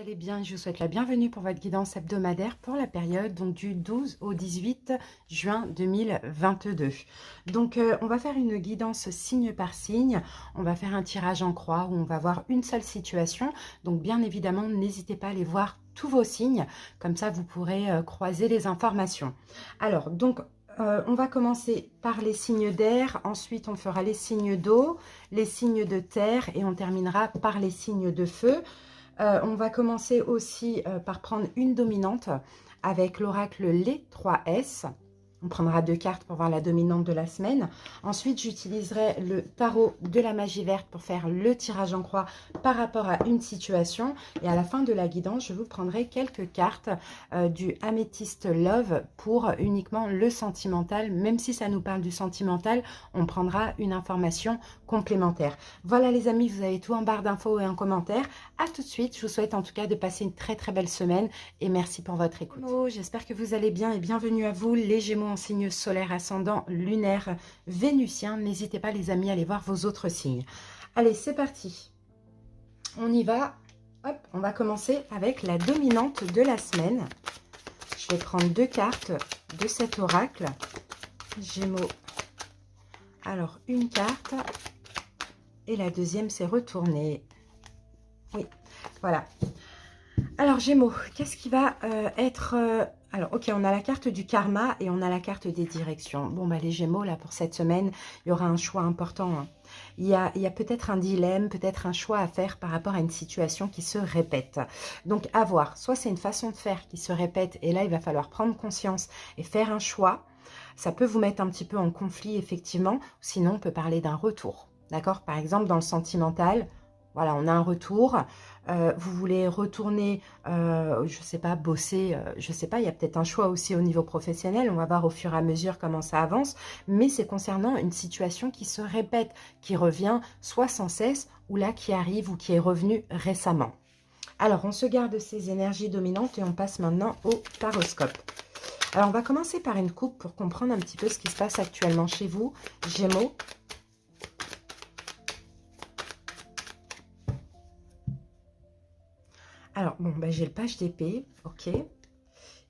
allez bien, je vous souhaite la bienvenue pour votre guidance hebdomadaire pour la période donc, du 12 au 18 juin 2022. Donc on va faire une guidance signe par signe, on va faire un tirage en croix où on va voir une seule situation. Donc bien évidemment, n'hésitez pas à aller voir tous vos signes, comme ça vous pourrez croiser les informations. Alors donc on va commencer par les signes d'air, ensuite on fera les signes d'eau, les signes de terre et on terminera par les signes de feu. On va commencer aussi par prendre une dominante avec l'oracle Les 3S. On prendra 2 cartes pour voir la dominante de la semaine. Ensuite, j'utiliserai le tarot de la magie verte pour faire le tirage en croix par rapport à une situation. Et à la fin de la guidance, je vous prendrai quelques cartes du Amethyst Love pour uniquement le sentimental. Même si ça nous parle du sentimental, on prendra une information complémentaire. Voilà les amis, vous avez tout en barre d'infos et en commentaire. À tout de suite, je vous souhaite en tout cas de passer une très très belle semaine et merci pour votre écoute. J'espère que vous allez bien et bienvenue à vous les Gémeaux en signe solaire, ascendant, lunaire, vénusien. N'hésitez pas les amis à aller voir vos autres signes. Allez, c'est parti. On y va. Hop, on va commencer avec la dominante de la semaine. Je vais prendre 2 cartes de cet oracle. Gémeaux. Alors, une carte. Et la deuxième, c'est retourné. Oui, voilà. Alors, Gémeaux, qu'est-ce qui va être... Alors, ok, on a la carte du karma et on a la carte des directions. Bon, bah, les Gémeaux, là, pour cette semaine, il y aura un choix important. Hein. Il y a peut-être un dilemme, peut-être un choix à faire par rapport à une situation qui se répète. Donc, à voir. Soit c'est une façon de faire qui se répète et là, il va falloir prendre conscience et faire un choix. Ça peut vous mettre un petit peu en conflit, effectivement. Sinon, on peut parler d'un retour. D'accord? Par exemple, dans le sentimental... Voilà, on a un retour. Vous voulez retourner, je ne sais pas, bosser, je ne sais pas, il y a peut-être un choix aussi au niveau professionnel. On va voir au fur et à mesure comment ça avance. Mais c'est concernant une situation qui se répète, qui revient soit sans cesse, ou là qui arrive ou qui est revenue récemment. Alors, on se garde ces énergies dominantes et on passe maintenant au taroscope. Alors, on va commencer par une coupe pour comprendre un petit peu ce qui se passe actuellement chez vous, Gémeaux. Alors, bon, bah, j'ai le page d'épée, ok.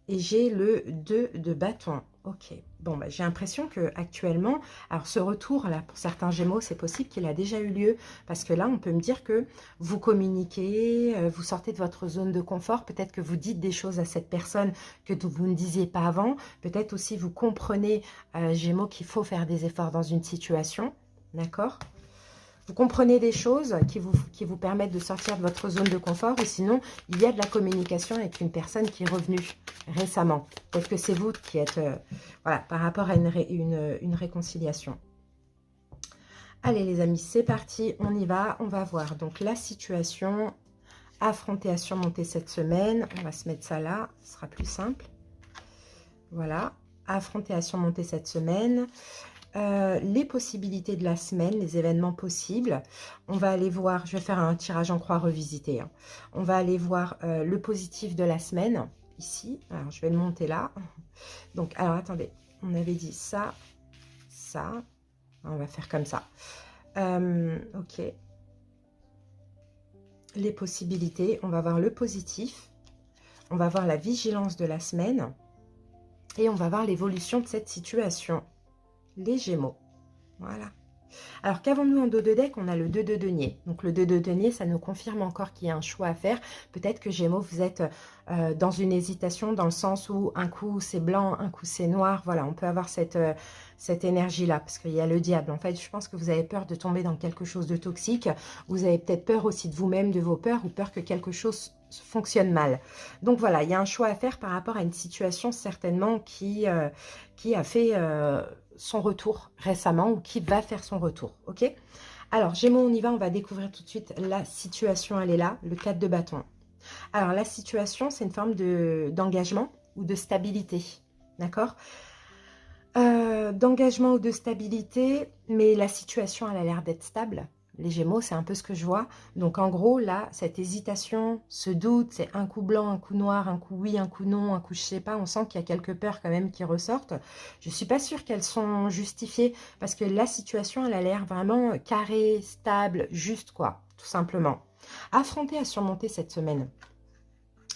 Et j'ai le 2 de bâton, ok. Bon, bah, j'ai l'impression que actuellement, alors ce retour-là, pour certains Gémeaux, c'est possible qu'il a déjà eu lieu. Parce que là, on peut me dire que vous communiquez, vous sortez de votre zone de confort. Peut-être que vous dites des choses à cette personne que vous ne disiez pas avant. Peut-être aussi vous comprenez, Gémeaux, qu'il faut faire des efforts dans une situation, d'accord ? Vous comprenez des choses qui vous permettent de sortir de votre zone de confort ou sinon, il y a de la communication avec une personne qui est revenue récemment. Peut-être que c'est vous qui êtes voilà, par rapport à une réconciliation. Allez les amis, c'est parti, on y va. On va voir donc la situation, affronter à surmonter cette semaine. On va se mettre ça là, ce sera plus simple. Voilà, affronter à surmonter cette semaine. Les possibilités de la semaine, les événements possibles. On va aller voir, je vais faire un tirage en croix revisité. Hein. On va aller voir le positif de la semaine, ici. Alors, je vais le monter là. Donc, alors, attendez. On avait dit ça, ça. On va faire comme ça. Ok. Les possibilités. On va voir le positif. On va voir la vigilance de la semaine. Et on va voir l'évolution de cette situation. Les Gémeaux. Voilà. Alors, qu'avons-nous en dos de deck? On a le 2 de denier. Donc, le 2 de denier, ça nous confirme encore qu'il y a un choix à faire. Peut-être que Gémeaux, vous êtes dans une hésitation dans le sens où un coup, c'est blanc, un coup, c'est noir. Voilà, on peut avoir cette énergie-là parce qu'il y a le diable. En fait, je pense que vous avez peur de tomber dans quelque chose de toxique. Vous avez peut-être peur aussi de vous-même, de vos peurs ou peur que quelque chose fonctionne mal. Donc, voilà, il y a un choix à faire par rapport à une situation certainement qui a fait... son retour récemment ou qui va faire son retour, ok? Alors, Gémeaux, on y va, on va découvrir tout de suite la situation, elle est là, le 4 de bâton. Alors, la situation, c'est une forme d'engagement ou de stabilité, d'accord? D'engagement ou de stabilité, mais la situation, elle a l'air d'être stable. Les Gémeaux, c'est un peu ce que je vois. Donc, en gros, là, cette hésitation, ce doute, c'est un coup blanc, un coup noir, un coup oui, un coup non, un coup je sais pas. On sent qu'il y a quelques peurs quand même qui ressortent. Je ne suis pas sûre qu'elles sont justifiées parce que la situation, elle a l'air vraiment carrée, stable, juste quoi, tout simplement. Affronter à surmonter cette semaine.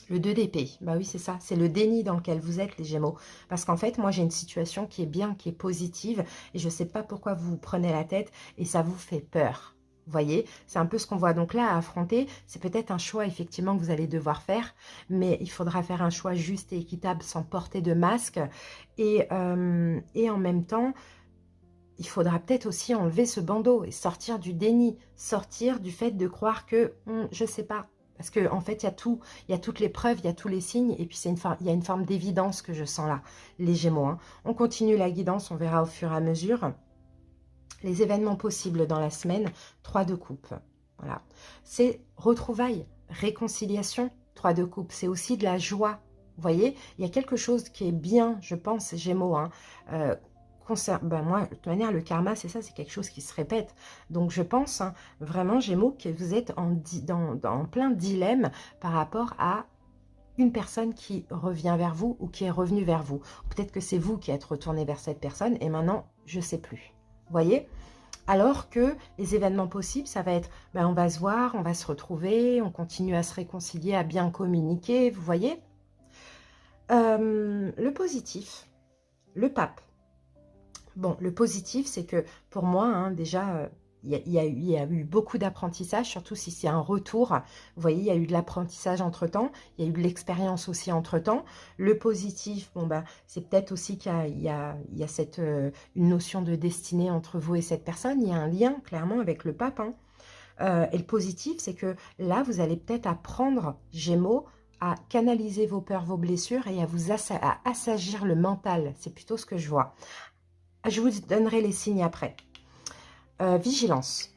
Le 2 d'épée, bah oui, c'est ça. C'est le déni dans lequel vous êtes, les Gémeaux. Parce qu'en fait, moi, j'ai une situation qui est bien, qui est positive. Et je ne sais pas pourquoi vous vous prenez la tête et ça vous fait peur. Vous voyez, c'est un peu ce qu'on voit. Donc là, à affronter, c'est peut-être un choix, effectivement, que vous allez devoir faire. Mais il faudra faire un choix juste et équitable sans porter de masque. Et en même temps, il faudra peut-être aussi enlever ce bandeau et sortir du déni. Sortir du fait de croire que, je ne sais pas. Parce qu'en fait, il y a tout, il y a toutes les preuves, il y a tous les signes, et puis il y a une forme d'évidence que je sens là, les Gémeaux. Hein. On continue la guidance, on verra au fur et à mesure. Les événements possibles dans la semaine, 3 de coupe. Voilà. C'est retrouvailles, réconciliation, 3 de coupe. C'est aussi de la joie. Vous voyez, il y a quelque chose qui est bien, je pense, Gémeaux, hein, moi, de toute manière, le karma, c'est ça, c'est quelque chose qui se répète. Donc, je pense hein, vraiment, Gémeaux, que vous êtes dans plein dilemme par rapport à une personne qui revient vers vous ou qui est revenue vers vous. Peut-être que c'est vous qui êtes retourné vers cette personne et maintenant, je ne sais plus. Vous voyez? Alors que les événements possibles, ça va être, on va se voir, on va se retrouver, on continue à se réconcilier, à bien communiquer, vous voyez? Le positif, le pape. Bon, le positif, c'est que pour moi, hein, déjà, il y a eu beaucoup d'apprentissage, surtout si c'est un retour. Vous voyez, il y a eu de l'apprentissage entre-temps, il y a eu de l'expérience aussi entre-temps. Le positif, bon, c'est peut-être aussi qu'il y a cette, une notion de destinée entre vous et cette personne. Il y a un lien, clairement, avec le pape. Hein. Et le positif, c'est que là, vous allez peut-être apprendre, Gémeaux, à canaliser vos peurs, vos blessures et à vous à assagir le mental. C'est plutôt ce que je vois. Je vous donnerai les signes après. Vigilance.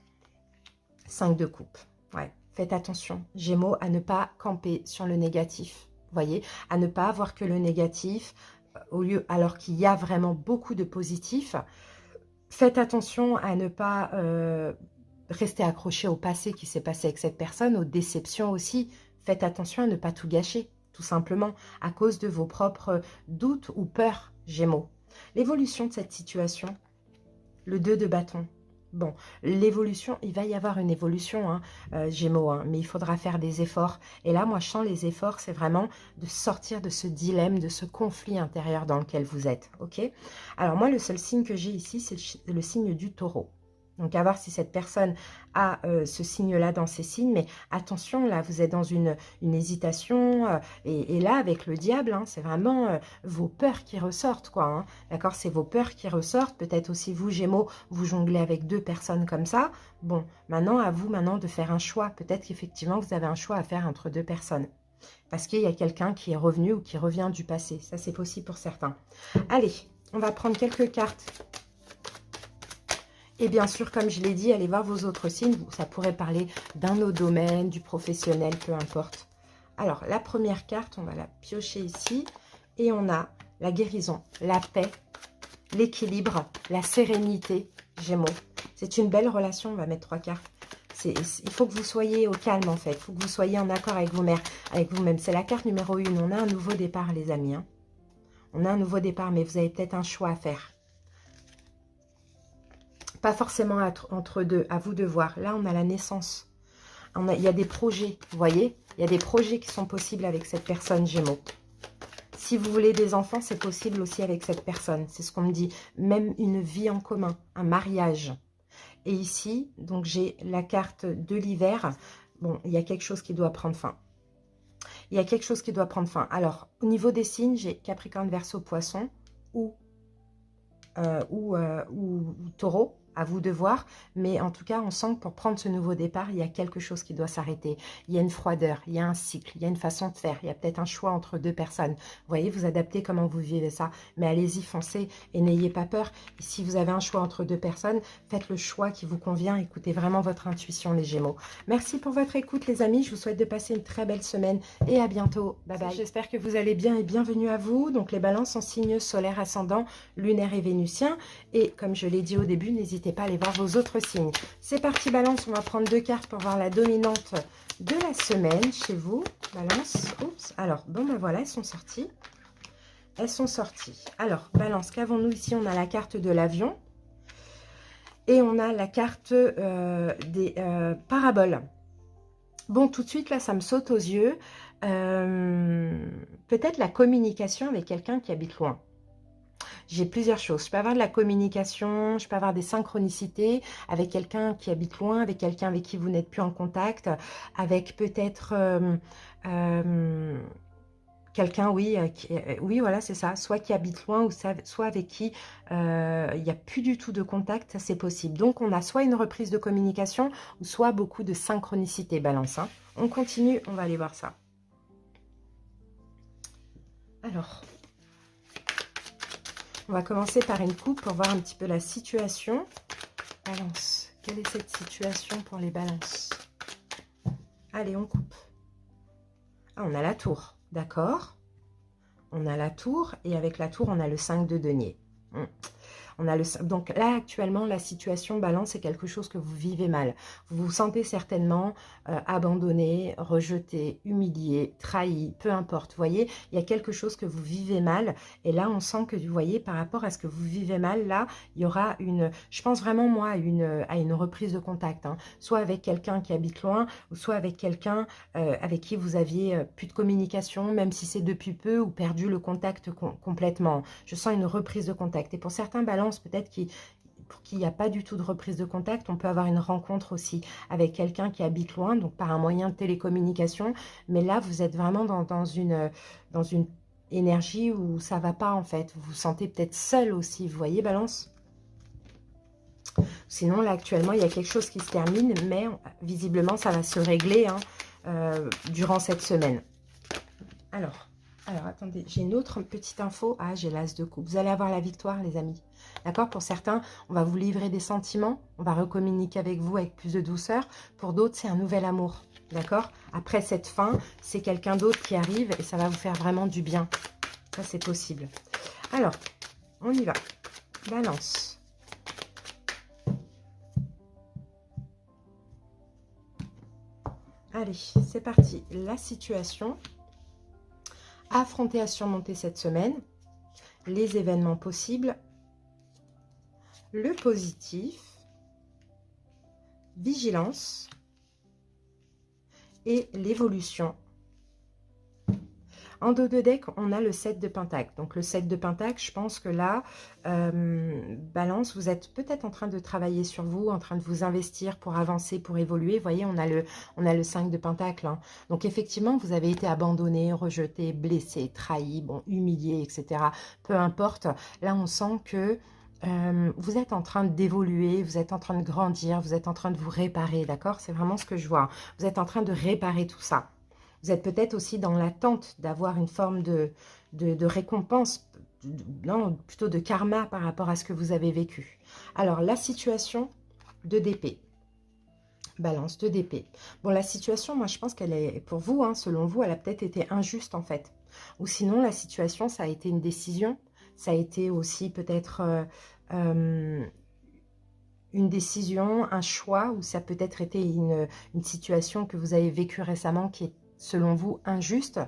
5 de coupe. Ouais. Faites attention, Gémeaux, à ne pas camper sur le négatif. Vous voyez, à ne pas avoir que le négatif, alors qu'il y a vraiment beaucoup de positif. Faites attention à ne pas rester accroché au passé qui s'est passé avec cette personne, aux déceptions aussi. Faites attention à ne pas tout gâcher, tout simplement, à cause de vos propres doutes ou peurs, Gémeaux. L'évolution de cette situation, le 2 de bâton. Bon, l'évolution, il va y avoir une évolution, hein, Gémeaux, hein, mais il faudra faire des efforts. Et là, moi, je sens les efforts, c'est vraiment de sortir de ce dilemme, de ce conflit intérieur dans lequel vous êtes, ok? Alors moi, le seul signe que j'ai ici, c'est le signe du taureau. Donc, à voir si cette personne a ce signe-là dans ses signes. Mais attention, là, vous êtes dans une hésitation. Et là, avec le diable, hein, c'est vraiment vos peurs qui ressortent, quoi. Hein. D'accord? C'est vos peurs qui ressortent. Peut-être aussi vous, Gémeaux, vous jonglez avec 2 personnes comme ça. Bon, maintenant, à vous maintenant de faire un choix. Peut-être qu'effectivement, vous avez un choix à faire entre 2 personnes. Parce qu'il y a quelqu'un qui est revenu ou qui revient du passé. Ça, c'est possible pour certains. Allez, on va prendre quelques cartes. Et bien sûr, comme je l'ai dit, allez voir vos autres signes. Ça pourrait parler d'un autre domaine, du professionnel, peu importe. Alors, la première carte, on va la piocher ici. Et on a la guérison, la paix, l'équilibre, la sérénité, Gémeaux. C'est une belle relation, on va mettre 3 cartes. Il faut que vous soyez au calme, en fait. Il faut que vous soyez en accord avec vous-même. C'est la carte numéro 1. On a un nouveau départ, les amis. Hein. On a un nouveau départ, mais vous avez peut-être un choix à faire. Pas forcément entre 2, à vous de voir. Là, on a la naissance. Il y a des projets, vous voyez? Il y a des projets qui sont possibles avec cette personne, Gémeaux. Si vous voulez des enfants, c'est possible aussi avec cette personne. C'est ce qu'on me dit. Même une vie en commun, un mariage. Et ici, donc j'ai la carte de l'hiver. Bon, il y a quelque chose qui doit prendre fin. Il y a quelque chose qui doit prendre fin. Alors, au niveau des signes, j'ai Capricorne, Verseau, Poisson ou Taureau. À vous de voir, mais en tout cas, on sent que pour prendre ce nouveau départ, il y a quelque chose qui doit s'arrêter. Il y a une froideur, il y a un cycle, il y a une façon de faire, il y a peut-être un choix entre 2 personnes. Vous voyez, vous adaptez comment vous vivez ça, mais allez-y, foncez et n'ayez pas peur. Et si vous avez un choix entre 2 personnes, faites le choix qui vous convient, écoutez vraiment votre intuition, les Gémeaux. Merci pour votre écoute, les amis, je vous souhaite de passer une très belle semaine et à bientôt. Bye bye. J'espère que vous allez bien et bienvenue à vous. Donc, les balances en signes solaire, ascendant, lunaire et vénusien. Et comme je l'ai dit au début, n'hésitez pas à aller voir vos autres signes. C'est parti, Balance. On va prendre 2 cartes pour voir la dominante de la semaine chez vous. Balance. Oups. Alors, bon, voilà, elles sont sorties. Elles sont sorties. Alors, Balance, qu'avons-nous ici? On a la carte de l'avion. Et on a la carte des paraboles. Bon, tout de suite, là, ça me saute aux yeux. Peut-être la communication avec quelqu'un qui habite loin. J'ai plusieurs choses. Je peux avoir de la communication, je peux avoir des synchronicités avec quelqu'un qui habite loin, avec quelqu'un avec qui vous n'êtes plus en contact, avec peut-être quelqu'un, oui, oui, voilà, c'est ça, soit qui habite loin, ou soit avec qui il n'y a plus du tout de contact, ça c'est possible. Donc on a soit une reprise de communication, ou soit beaucoup de synchronicité, Balance. Hein. On continue, on va aller voir ça. Alors, on va commencer par une coupe pour voir un petit peu la situation. Balance, quelle est cette situation pour les balances? Allez, on coupe. Ah, on a la tour, d'accord. On a la tour, et avec la tour, on a le 5 de denier. On a donc là, actuellement, la situation balance, c'est quelque chose que vous vivez mal. Vous vous sentez certainement abandonné, rejeté, humilié, trahi, peu importe. Vous voyez, il y a quelque chose que vous vivez mal. Et là, on sent que, vous voyez, par rapport à ce que vous vivez mal, là, il y aura une... Je pense vraiment, moi, à une reprise de contact. Hein, soit avec quelqu'un qui habite loin, ou soit avec quelqu'un avec qui vous aviez plus de communication, même si c'est depuis peu, ou perdu le contact complètement. Je sens une reprise de contact. Et pour certains balances, peut-être pour qui il n'y a pas du tout de reprise de contact, on peut avoir une rencontre aussi avec quelqu'un qui habite loin, donc par un moyen de télécommunication. Mais là, vous êtes vraiment dans une énergie où ça ne va pas en fait. Vous vous sentez peut-être seul aussi, vous voyez, Balance? Sinon, là, actuellement, il y a quelque chose qui se termine, mais visiblement, ça va se régler durant cette semaine. Alors, attendez, j'ai une autre petite info. Ah, j'ai l'as de coupe. Vous allez avoir la victoire, les amis. D'accord? Pour certains, on va vous livrer des sentiments. On va recommuniquer avec vous avec plus de douceur. Pour d'autres, c'est un nouvel amour. D'accord? Après cette fin, c'est quelqu'un d'autre qui arrive et ça va vous faire vraiment du bien. Ça, c'est possible. Alors, on y va. Balance. Allez, c'est parti. La situation... affronter à surmonter cette semaine, les événements possibles, le positif, vigilance et l'évolution. En dos de deck, on a le 7 de Pentacle. Donc le 7 de Pentacle, je pense que là, Balance, vous êtes peut-être en train de travailler sur vous, en train de vous investir pour avancer, pour évoluer. Vous voyez, on a le 5 de Pentacle. Hein. Donc effectivement, vous avez été abandonné, rejeté, blessé, trahi, bon, humilié, etc. Peu importe. Là, on sent que vous êtes en train d'évoluer, vous êtes en train de grandir, vous êtes en train de vous réparer, d'accord? C'est vraiment ce que je vois. Vous êtes en train de réparer tout ça. Vous êtes peut-être aussi dans l'attente d'avoir une forme de récompense, non, plutôt de karma par rapport à ce que vous avez vécu. Alors, la situation de d'épée. Balance de d'épée. Bon, la situation, moi, je pense qu'elle est, pour vous, hein, selon vous, elle a peut-être été injuste, en fait. Ou sinon, la situation, ça a été une décision. Ça a été aussi peut-être une décision, un choix, ou ça a peut-être été une situation que vous avez vécue récemment qui est, selon vous, injuste.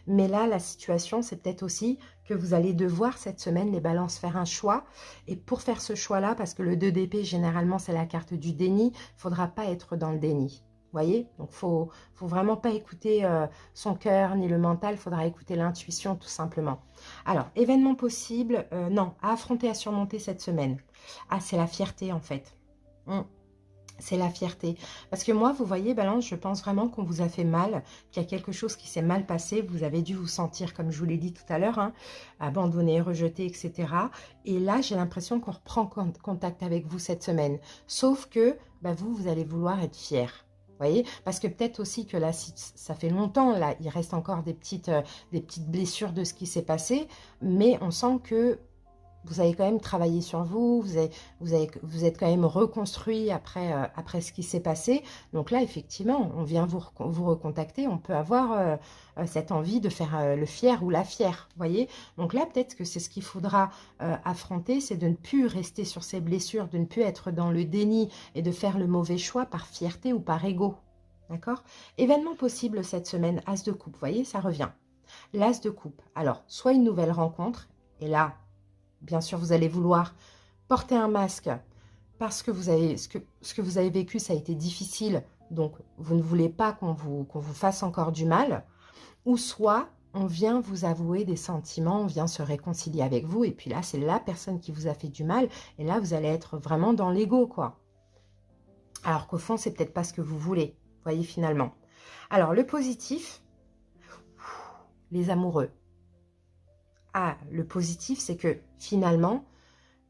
Mais là, la situation, c'est peut-être aussi que vous allez devoir cette semaine, les balances, faire un choix. Et pour faire ce choix-là, parce que le 2 d'épée, généralement, c'est la carte du déni, il ne faudra pas être dans le déni. Vous voyez? Donc, faut vraiment pas écouter son cœur ni le mental, il faudra écouter l'intuition tout simplement. Alors, événement possible, non, à affronter, à surmonter cette semaine. Ah, c'est la fierté en fait. C'est la fierté. Parce que moi, vous voyez, Balance, je pense vraiment qu'on vous a fait mal, qu'il y a quelque chose qui s'est mal passé. Vous avez dû vous sentir, comme je vous l'ai dit tout à l'heure, hein, abandonné, rejeté, etc. Et là, j'ai l'impression qu'on reprend contact avec vous cette semaine. Sauf que bah, vous allez vouloir être fier. Vous voyez, parce que peut-être aussi que là, ça fait longtemps, là, il reste encore des petites blessures de ce qui s'est passé, mais on sent que vous avez quand même travaillé sur vous, vous êtes quand même reconstruit après ce qui s'est passé. Donc là, effectivement, on vient vous recontacter, on peut avoir cette envie de faire le fier ou la fière, vous voyez. Donc là, peut-être que c'est ce qu'il faudra affronter, c'est de ne plus rester sur ces blessures, de ne plus être dans le déni et de faire le mauvais choix par fierté ou par ego. D'accord? Événement possible cette semaine, As de coupe, vous voyez, ça revient. L'As de coupe, alors, soit une nouvelle rencontre, et là, bien sûr, vous allez vouloir porter un masque parce que ce que vous avez vécu, ça a été difficile. Donc, vous ne voulez pas qu'on vous fasse encore du mal. ou soit on vient vous avouer des sentiments, on vient se réconcilier avec vous, et puis là, c'est la personne qui vous a fait du mal, et là, vous allez être vraiment dans l'ego, quoi. Alors qu'au fond, c'est peut-être pas ce que vous voulez, voyez, finalement. Alors, le positif, les amoureux. Ah, le positif, c'est que finalement,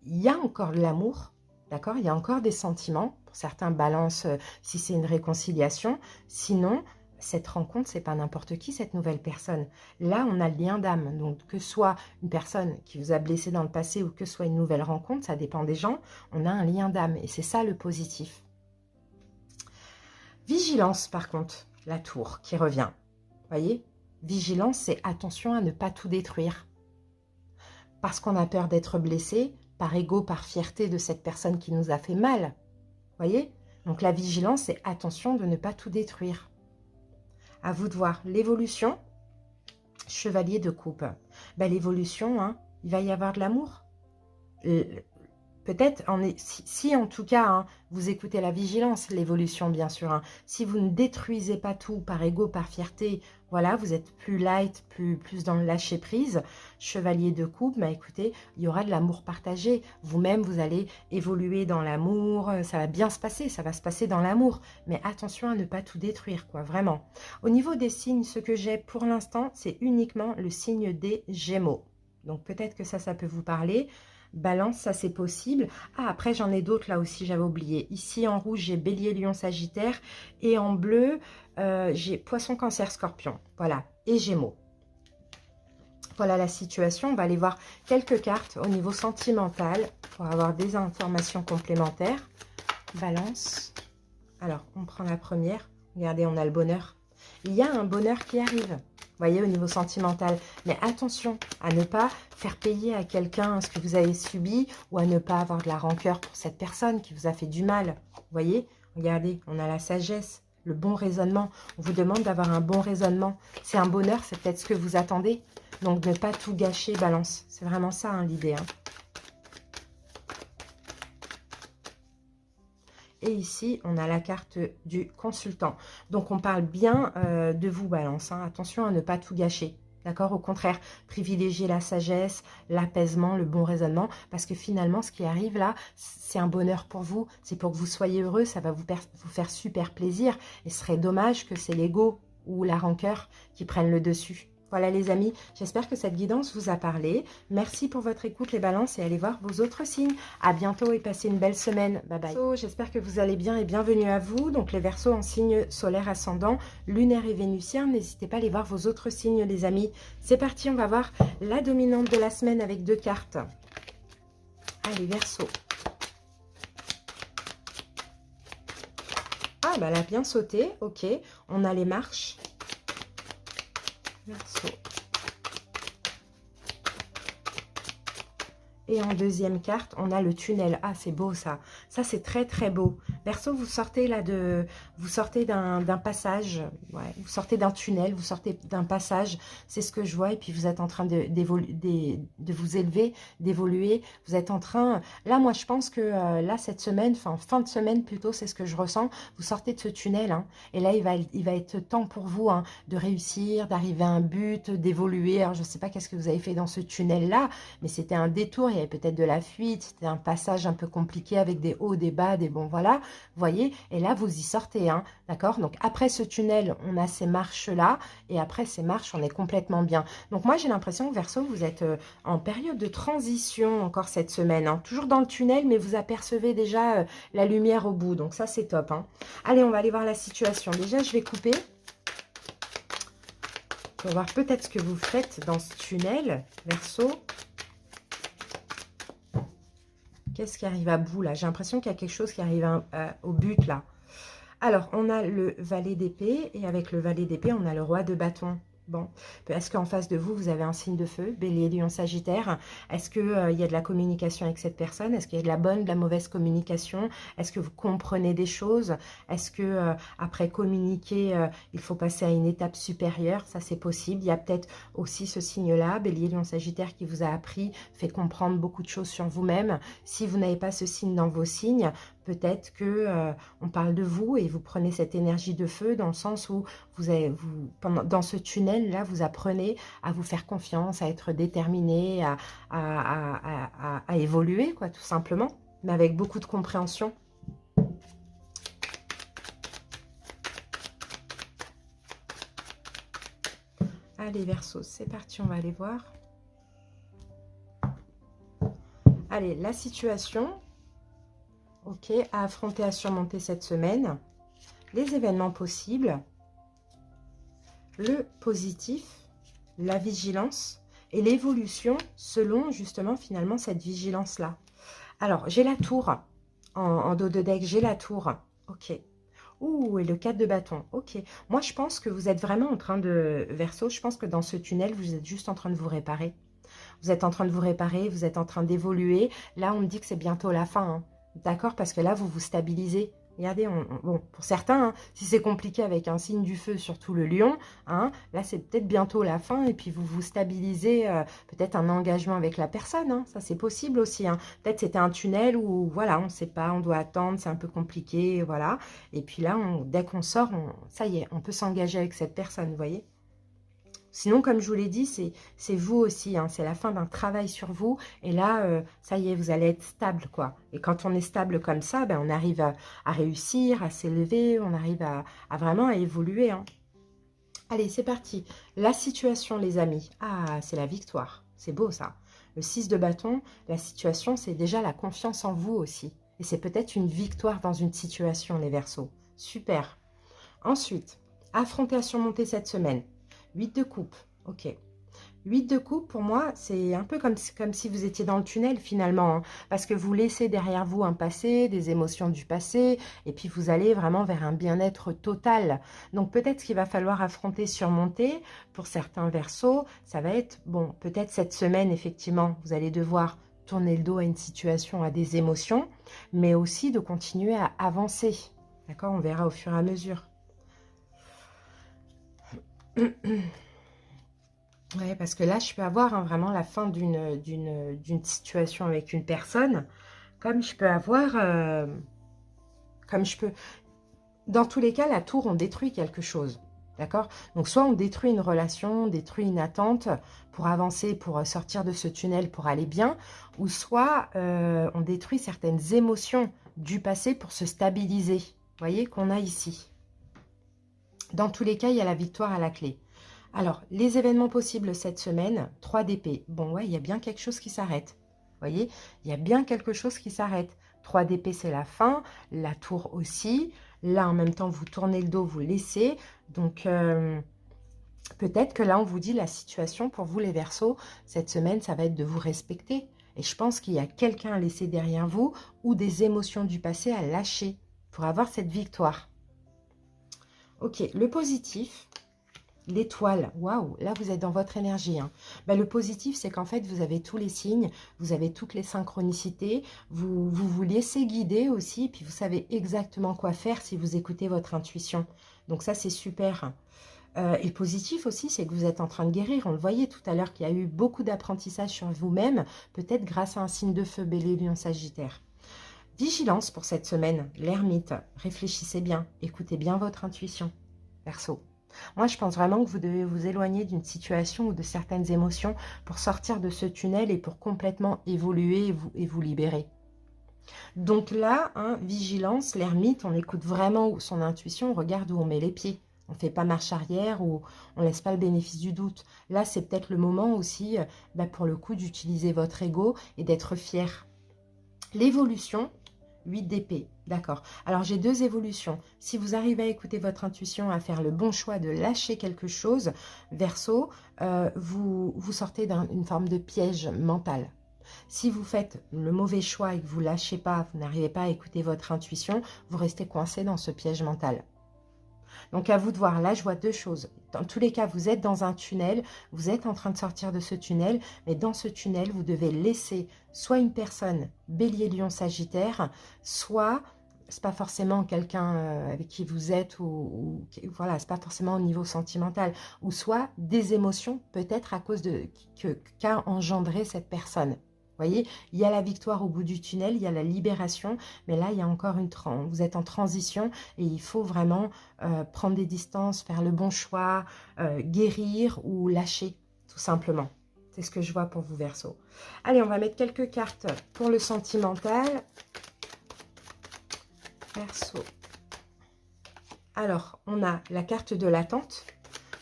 il y a encore de l'amour, d'accord? Il y a encore des sentiments. Pour certains, balance si c'est une réconciliation. Sinon, cette rencontre, c'est pas n'importe qui, cette nouvelle personne. Là, on a le lien d'âme. Donc, que ce soit une personne qui vous a blessé dans le passé ou que ce soit une nouvelle rencontre, ça dépend des gens, on a un lien d'âme. Et c'est ça le positif. Vigilance, par contre, la tour qui revient. Voyez? Vigilance, c'est attention à ne pas tout détruire. Parce qu'on a peur d'être blessé, par ego, par fierté de cette personne qui nous a fait mal. Voyez? Donc la vigilance, c'est attention de ne pas tout détruire. À vous de voir. L'évolution, chevalier de coupe. Ben, l'évolution, hein, il va y avoir de l'amour. Peut-être, si en tout cas, hein, vous écoutez la vigilance, l'évolution bien sûr. Hein, si vous ne détruisez pas tout par ego, par fierté, voilà, vous êtes plus light, plus dans le lâcher prise. Chevalier de coupe, bah écoutez, il y aura de l'amour partagé. Vous-même, vous allez évoluer dans l'amour, ça va bien se passer, ça va se passer dans l'amour. Mais attention à ne pas tout détruire, quoi, vraiment. Au niveau des signes, ce que j'ai pour l'instant, c'est uniquement le signe des Gémeaux. Donc peut-être que ça peut vous parler. Balance, ça c'est possible. Ah, après j'en ai d'autres là aussi, j'avais oublié. Ici en rouge, j'ai Bélier, Lion, Sagittaire. Et en bleu, j'ai Poisson, Cancer, Scorpion. Voilà, et Gémeaux. Voilà la situation. On va aller voir quelques cartes au niveau sentimental pour avoir des informations complémentaires. Balance. Alors, on prend la première. Regardez, on a le bonheur. Il y a un bonheur qui arrive. Vous voyez, au niveau sentimental. Mais attention à ne pas faire payer à quelqu'un ce que vous avez subi ou à ne pas avoir de la rancœur pour cette personne qui vous a fait du mal. Vous voyez, regardez, on a la sagesse, le bon raisonnement. On vous demande d'avoir un bon raisonnement. C'est un bonheur, c'est peut-être ce que vous attendez. Donc, ne pas tout gâcher, balance. C'est vraiment ça, hein, l'idée. Hein. Et ici, on a la carte du consultant. Donc, on parle bien de vous, balance. Hein. Attention à ne pas tout gâcher. D'accord? Au contraire, privilégier la sagesse, l'apaisement, le bon raisonnement. Parce que finalement, ce qui arrive là, c'est un bonheur pour vous. C'est pour que vous soyez heureux. Ça va vous faire super plaisir. Et ce serait dommage que c'est l'ego ou la rancœur qui prennent le dessus. Voilà les amis, j'espère que cette guidance vous a parlé. Merci pour votre écoute les balances et allez voir vos autres signes. À bientôt et passez une belle semaine. Bye bye. J'espère que vous allez bien et bienvenue à vous. Donc les Verseaux en signe solaire ascendant, lunaire et vénusien. N'hésitez pas à aller voir vos autres signes les amis. C'est parti, on va voir la dominante de la semaine avec 2 cartes. Allez Verseaux. Ah bah elle a bien sauté, ok. On a les marches. Verseau. Et en deuxième carte, on a le tunnel. Ah, c'est beau ça. Ça, c'est très très beau. Verseau, vous sortez là vous sortez d'un passage. Ouais, vous sortez d'un tunnel, vous sortez d'un passage. C'est ce que je vois. Et puis vous êtes en train de vous élever, d'évoluer. Vous êtes en train. Là, moi, je pense que là, cette semaine, enfin fin de semaine plutôt, c'est ce que je ressens. Vous sortez de ce tunnel. Hein, et là, il va être temps pour vous hein, de réussir, d'arriver à un but, d'évoluer. Alors, je ne sais pas qu'est-ce que vous avez fait dans ce tunnel-là, mais c'était un détour. Il y avait peut-être de la fuite, c'était un passage un peu compliqué avec des hauts, des bas, des bons, voilà, vous voyez, et là vous y sortez, hein, d'accord. Donc après ce tunnel, on a ces marches-là, et après ces marches, on est complètement bien. Donc moi j'ai l'impression, Verseau, vous êtes en période de transition encore cette semaine, hein, toujours dans le tunnel, mais vous apercevez déjà la lumière au bout, donc ça c'est top. Hein. Allez, on va aller voir la situation. Déjà, je vais couper. On va voir peut-être ce que vous faites dans ce tunnel, Verseau. Qu'est-ce qui arrive à bout là? J'ai l'impression qu'il y a quelque chose qui arrive au but là. Alors, on a le valet d'épée et avec le valet d'épée, on a le roi de bâton. Bon, est-ce qu'en face de vous, vous avez un signe de feu, Bélier, Lion, Sagittaire? Est-ce qu'il y a de la communication avec cette personne? Est-ce qu'il y a de la bonne, de la mauvaise communication? Est-ce que vous comprenez des choses? Est-ce que après communiquer, il faut passer à une étape supérieure? Ça, c'est possible. Il y a peut-être aussi ce signe-là, Bélier, Lion, Sagittaire, qui vous a appris, fait comprendre beaucoup de choses sur vous-même. Si vous n'avez pas ce signe dans vos signes, peut-être que on parle de vous et vous prenez cette énergie de feu dans le sens où dans ce tunnel-là, vous apprenez à vous faire confiance, à être déterminé, à évoluer, quoi, tout simplement, mais avec beaucoup de compréhension. Allez, Verseau, c'est parti, on va aller voir. Allez, la situation, ok, à affronter, à surmonter cette semaine. Les événements possibles, le positif, la vigilance et l'évolution selon justement finalement cette vigilance-là. Alors, j'ai la tour en dos de deck, j'ai la tour, ok. Ouh, et le 4 de bâton, ok. Moi, je pense que vous êtes vraiment en train de, Verseau, je pense que dans ce tunnel, vous êtes juste en train de vous réparer. Vous êtes en train de vous réparer, vous êtes en train d'évoluer. Là, on me dit que c'est bientôt la fin, hein. D'accord? Parce que là, vous vous stabilisez. Regardez, bon, pour certains, hein, si c'est compliqué avec un signe du feu, surtout le lion, hein, là, c'est peut-être bientôt la fin. Et puis, vous vous stabilisez, peut-être un engagement avec la personne. Hein, ça, c'est possible aussi. Hein. Peut-être c'était un tunnel où, voilà, on ne sait pas, on doit attendre, c'est un peu compliqué, voilà. Et puis là, dès qu'on sort, ça y est, on peut s'engager avec cette personne, vous voyez? Sinon, comme je vous l'ai dit, c'est vous aussi, hein, c'est la fin d'un travail sur vous. Et là, ça y est, vous allez être stable, quoi. Et quand on est stable comme ça, ben, on arrive à réussir, à s'élever, on arrive à vraiment à évoluer. Hein. Allez, c'est parti. La situation, les amis. Ah, c'est la victoire. C'est beau, ça. Le 6 de bâton, la situation, c'est déjà la confiance en vous aussi. Et c'est peut-être une victoire dans une situation, les Verseaux. Super. Ensuite, affronter à surmonter cette semaine. 8 de coupe, ok. 8 de coupe, pour moi, c'est un peu comme si vous étiez dans le tunnel finalement. Hein, parce que vous laissez derrière vous un passé, des émotions du passé, et puis vous allez vraiment vers un bien-être total. Donc peut-être qu'il va falloir affronter, surmonter. Pour certains Verseaux, ça va être, bon, peut-être cette semaine, effectivement, vous allez devoir tourner le dos à une situation, à des émotions, mais aussi de continuer à avancer. D'accord? On verra au fur et à mesure. Oui, parce que là, je peux avoir hein, vraiment la fin d'une situation avec une personne, comme je peux avoir, comme je peux... Dans tous les cas, la tour, on détruit quelque chose, d'accord? Donc, soit on détruit une relation, on détruit une attente pour avancer, pour sortir de ce tunnel, pour aller bien, ou soit on détruit certaines émotions du passé pour se stabiliser, vous voyez, qu'on a ici. Dans tous les cas, il y a la victoire à la clé. Alors, les événements possibles cette semaine, 3 d'épée. Bon, ouais, il y a bien quelque chose qui s'arrête. Vous voyez, il y a bien quelque chose qui s'arrête. 3 d'épée, c'est la fin. La tour aussi. Là, en même temps, vous tournez le dos, vous laissez. Donc, peut-être que là, on vous dit la situation pour vous, les Verseaux, cette semaine, ça va être de vous respecter. Et je pense qu'il y a quelqu'un à laisser derrière vous ou des émotions du passé à lâcher pour avoir cette victoire. Ok, le positif... L'étoile, waouh, là vous êtes dans votre énergie. Hein. Ben, le positif, c'est qu'en fait, vous avez tous les signes, vous avez toutes les synchronicités, vous laissez guider aussi, et puis vous savez exactement quoi faire si vous écoutez votre intuition. Donc ça, c'est super. Et le positif aussi, c'est que vous êtes en train de guérir. On le voyait tout à l'heure qu'il y a eu beaucoup d'apprentissage sur vous-même, peut-être grâce à un signe de feu, Bélier, Lion, Sagittaire. Vigilance pour cette semaine, l'ermite. Réfléchissez bien, écoutez bien votre intuition, Verseau. Moi, je pense vraiment que vous devez vous éloigner d'une situation ou de certaines émotions pour sortir de ce tunnel et pour complètement évoluer et vous libérer. Donc là, hein, vigilance, l'ermite, on écoute vraiment son intuition, on regarde où on met les pieds. On ne fait pas marche arrière ou on ne laisse pas le bénéfice du doute. Là, c'est peut-être le moment aussi, pour le coup, d'utiliser votre ego et d'être fier. L'évolution, 8 d'épée, d'accord. Alors, j'ai 2 évolutions. Si vous arrivez à écouter votre intuition, à faire le bon choix de lâcher quelque chose, Verseau, vous sortez d'une forme de piège mental. Si vous faites le mauvais choix et que vous ne lâchez pas, vous n'arrivez pas à écouter votre intuition, vous restez coincé dans ce piège mental. Donc, à vous de voir. Là, je vois 2 choses. Dans tous les cas, vous êtes dans un tunnel, vous êtes en train de sortir de ce tunnel, mais dans ce tunnel, vous devez laisser soit une personne, Bélier, Lion, Sagittaire, soit, c'est pas forcément quelqu'un avec qui vous êtes, voilà, c'est pas forcément au niveau sentimental, ou soit des émotions, peut-être à cause de qu'a engendré cette personne. voyez, il y a la victoire au bout du tunnel, il y a la libération, mais là, il y a encore vous êtes en transition et il faut vraiment prendre des distances, faire le bon choix, guérir ou lâcher, tout simplement. C'est ce que je vois pour vous, Verseau. Allez, on va mettre quelques cartes pour le sentimental. Verseau. Alors, on a la carte de l'attente.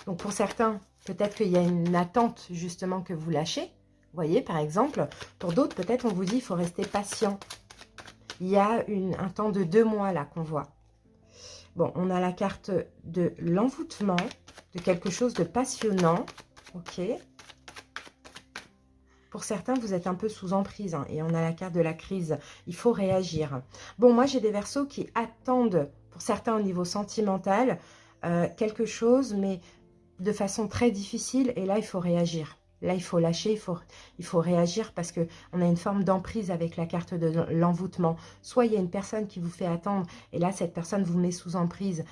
Donc, pour certains, peut-être qu'il y a une attente, justement, que vous lâchez. Vous voyez, par exemple, pour d'autres, peut-être on vous dit qu'il faut rester patient. Il y a un temps de 2 mois là qu'on voit. Bon, on a la carte de l'envoûtement, de quelque chose de passionnant. Ok. Pour certains, vous êtes un peu sous emprise. Hein, et on a la carte de la crise. Il faut réagir. Bon, moi, j'ai des Verseaux qui attendent, pour certains au niveau sentimental, quelque chose, mais de façon très difficile. Et là, il faut réagir. Là, il faut lâcher, il faut réagir parce qu'on a une forme d'emprise avec la carte de l'envoûtement. Soit il y a une personne qui vous fait attendre et là, cette personne vous met sous emprise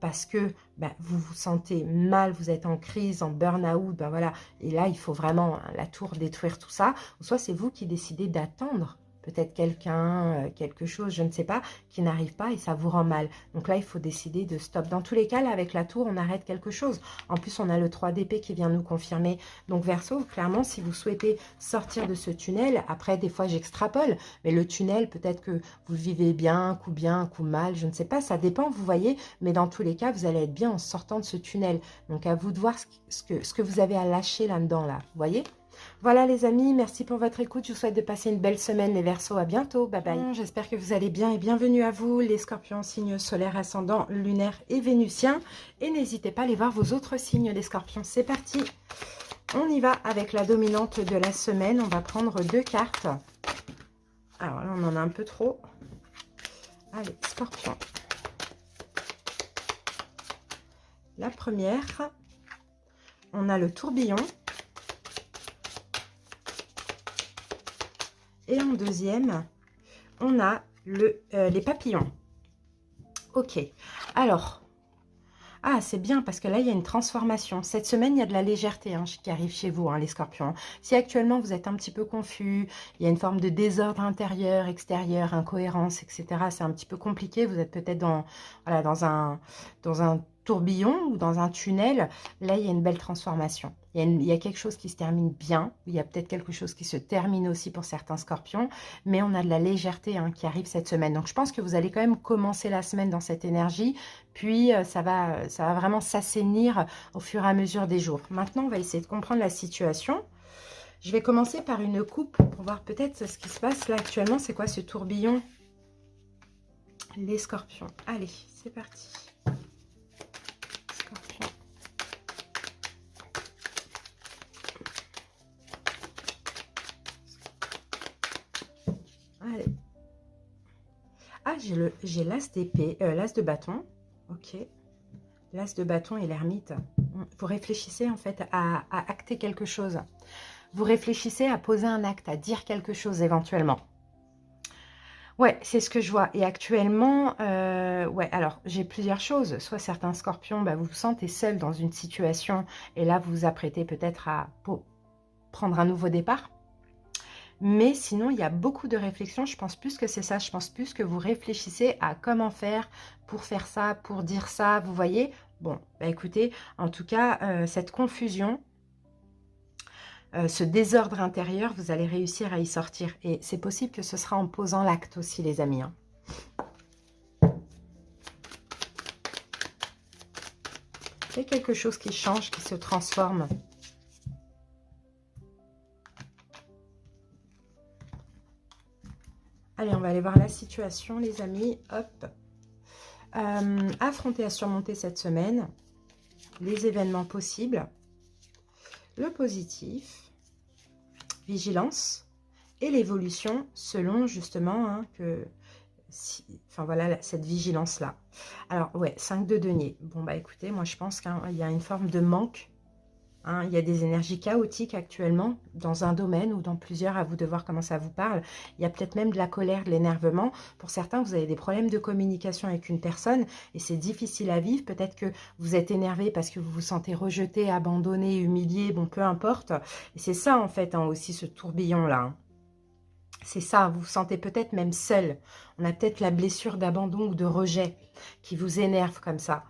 parce que vous vous sentez mal, vous êtes en crise, en burn-out, voilà. Et là, il faut vraiment la tour détruire tout ça. Ou soit c'est vous qui décidez d'attendre peut-être quelqu'un, quelque chose, je ne sais pas, qui n'arrive pas et ça vous rend mal. Donc là, il faut décider de stop. Dans tous les cas, là, avec la tour, on arrête quelque chose. En plus, on a le 3 d'épée qui vient nous confirmer. Donc, Verseau, clairement, si vous souhaitez sortir de ce tunnel, après, des fois, j'extrapole, mais le tunnel, peut-être que vous vivez bien, un coup mal, je ne sais pas, ça dépend, vous voyez, mais dans tous les cas, vous allez être bien en sortant de ce tunnel. Donc, à vous de voir ce que vous avez à lâcher là-dedans, là, vous voyez ? Voilà les amis, merci pour votre écoute. Je vous souhaite de passer une belle semaine les Verseaux. À bientôt, bye bye. J'espère que vous allez bien et bienvenue à vous les Scorpions, signes solaires, ascendants, lunaires et vénusiens. Et n'hésitez pas à aller voir vos autres signes les Scorpions. C'est parti. On y va avec la dominante de la semaine. On va prendre 2 cartes. Alors là, on en a un peu trop. Allez, Scorpion. La première, on a le tourbillon. Et en deuxième, on a les papillons. Ok. Alors, c'est bien parce que là, il y a une transformation. Cette semaine, il y a de la légèreté qui arrive chez vous, les scorpions. Si actuellement, vous êtes un petit peu confus, il y a une forme de désordre intérieur, extérieur, incohérence, etc. C'est un petit peu compliqué. Vous êtes peut-être dans un tourbillon ou dans un tunnel. Là, il y a une belle transformation. Il y a quelque chose qui se termine bien. Il y a peut-être quelque chose qui se termine aussi pour certains scorpions. Mais on a de la légèreté qui arrive cette semaine. Donc, je pense que vous allez quand même commencer la semaine dans cette énergie. Puis, ça va vraiment s'assainir au fur et à mesure des jours. Maintenant, on va essayer de comprendre la situation. Je vais commencer par une coupe pour voir peut-être ce qui se passe là actuellement. C'est quoi ce tourbillon? Les scorpions. Allez, c'est parti. Scorpion. Allez. Ah, j'ai l'as d'épée, l'as de bâton. Ok. L'as de bâton et l'ermite. Vous réfléchissez en fait à acter quelque chose. Vous réfléchissez à poser un acte, à dire quelque chose éventuellement. Ouais, c'est ce que je vois. Et actuellement, ouais, alors j'ai plusieurs choses. Soit certains scorpions, vous vous sentez seul dans une situation et là vous vous apprêtez peut-être à prendre un nouveau départ. Mais sinon, il y a beaucoup de réflexions. Je pense plus que c'est ça. Je pense plus que vous réfléchissez à comment faire pour faire ça, pour dire ça. Vous voyez? Bon, écoutez, en tout cas, cette confusion, ce désordre intérieur, vous allez réussir à y sortir. Et c'est possible que ce sera en posant l'acte aussi, les amis. Il y a quelque chose qui change, qui se transforme. Allez, on va aller voir la situation, les amis. Hop. Affronter à surmonter cette semaine. Les événements possibles. Le positif. Vigilance. Et l'évolution selon justement voilà, cette vigilance-là. Alors, ouais, 5 de denier. Bon, écoutez, moi, je pense qu'il y a une forme de manque. Il y a des énergies chaotiques actuellement dans un domaine ou dans plusieurs, à vous de voir comment ça vous parle. Il y a peut-être même de la colère, de l'énervement. Pour certains, vous avez des problèmes de communication avec une personne et c'est difficile à vivre. Peut-être que vous êtes énervé parce que vous vous sentez rejeté, abandonné, humilié, bon, peu importe. Et c'est ça, en fait, aussi, ce tourbillon-là. C'est ça, vous vous sentez peut-être même seul. On a peut-être la blessure d'abandon ou de rejet qui vous énerve comme ça.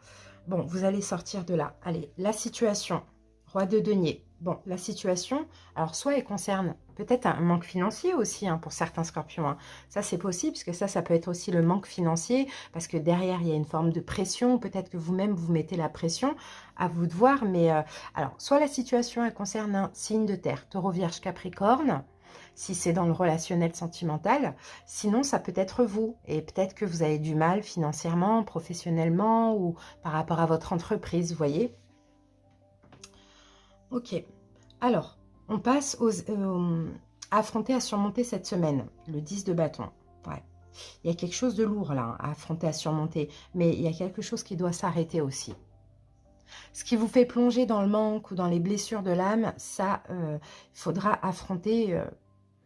Bon, vous allez sortir de là. Allez, la situation, roi de denier. Bon, la situation, alors soit elle concerne peut-être un manque financier aussi pour certains scorpions. Ça, c'est possible, parce que ça peut être aussi le manque financier, parce que derrière, il y a une forme de pression. Peut-être que vous-même, vous mettez la pression, à vous de voir. Mais alors, soit la situation, elle concerne un signe de terre, taureau, vierge, capricorne, si c'est dans le relationnel sentimental. Sinon, ça peut être vous. Et peut-être que vous avez du mal financièrement, professionnellement ou par rapport à votre entreprise, vous voyez. Ok. Alors, on passe à affronter, à surmonter cette semaine. Le 10 de bâton. Ouais. Il y a quelque chose de lourd là, à affronter, à surmonter. Mais il y a quelque chose qui doit s'arrêter aussi. Ce qui vous fait plonger dans le manque ou dans les blessures de l'âme, ça, il faudra affronter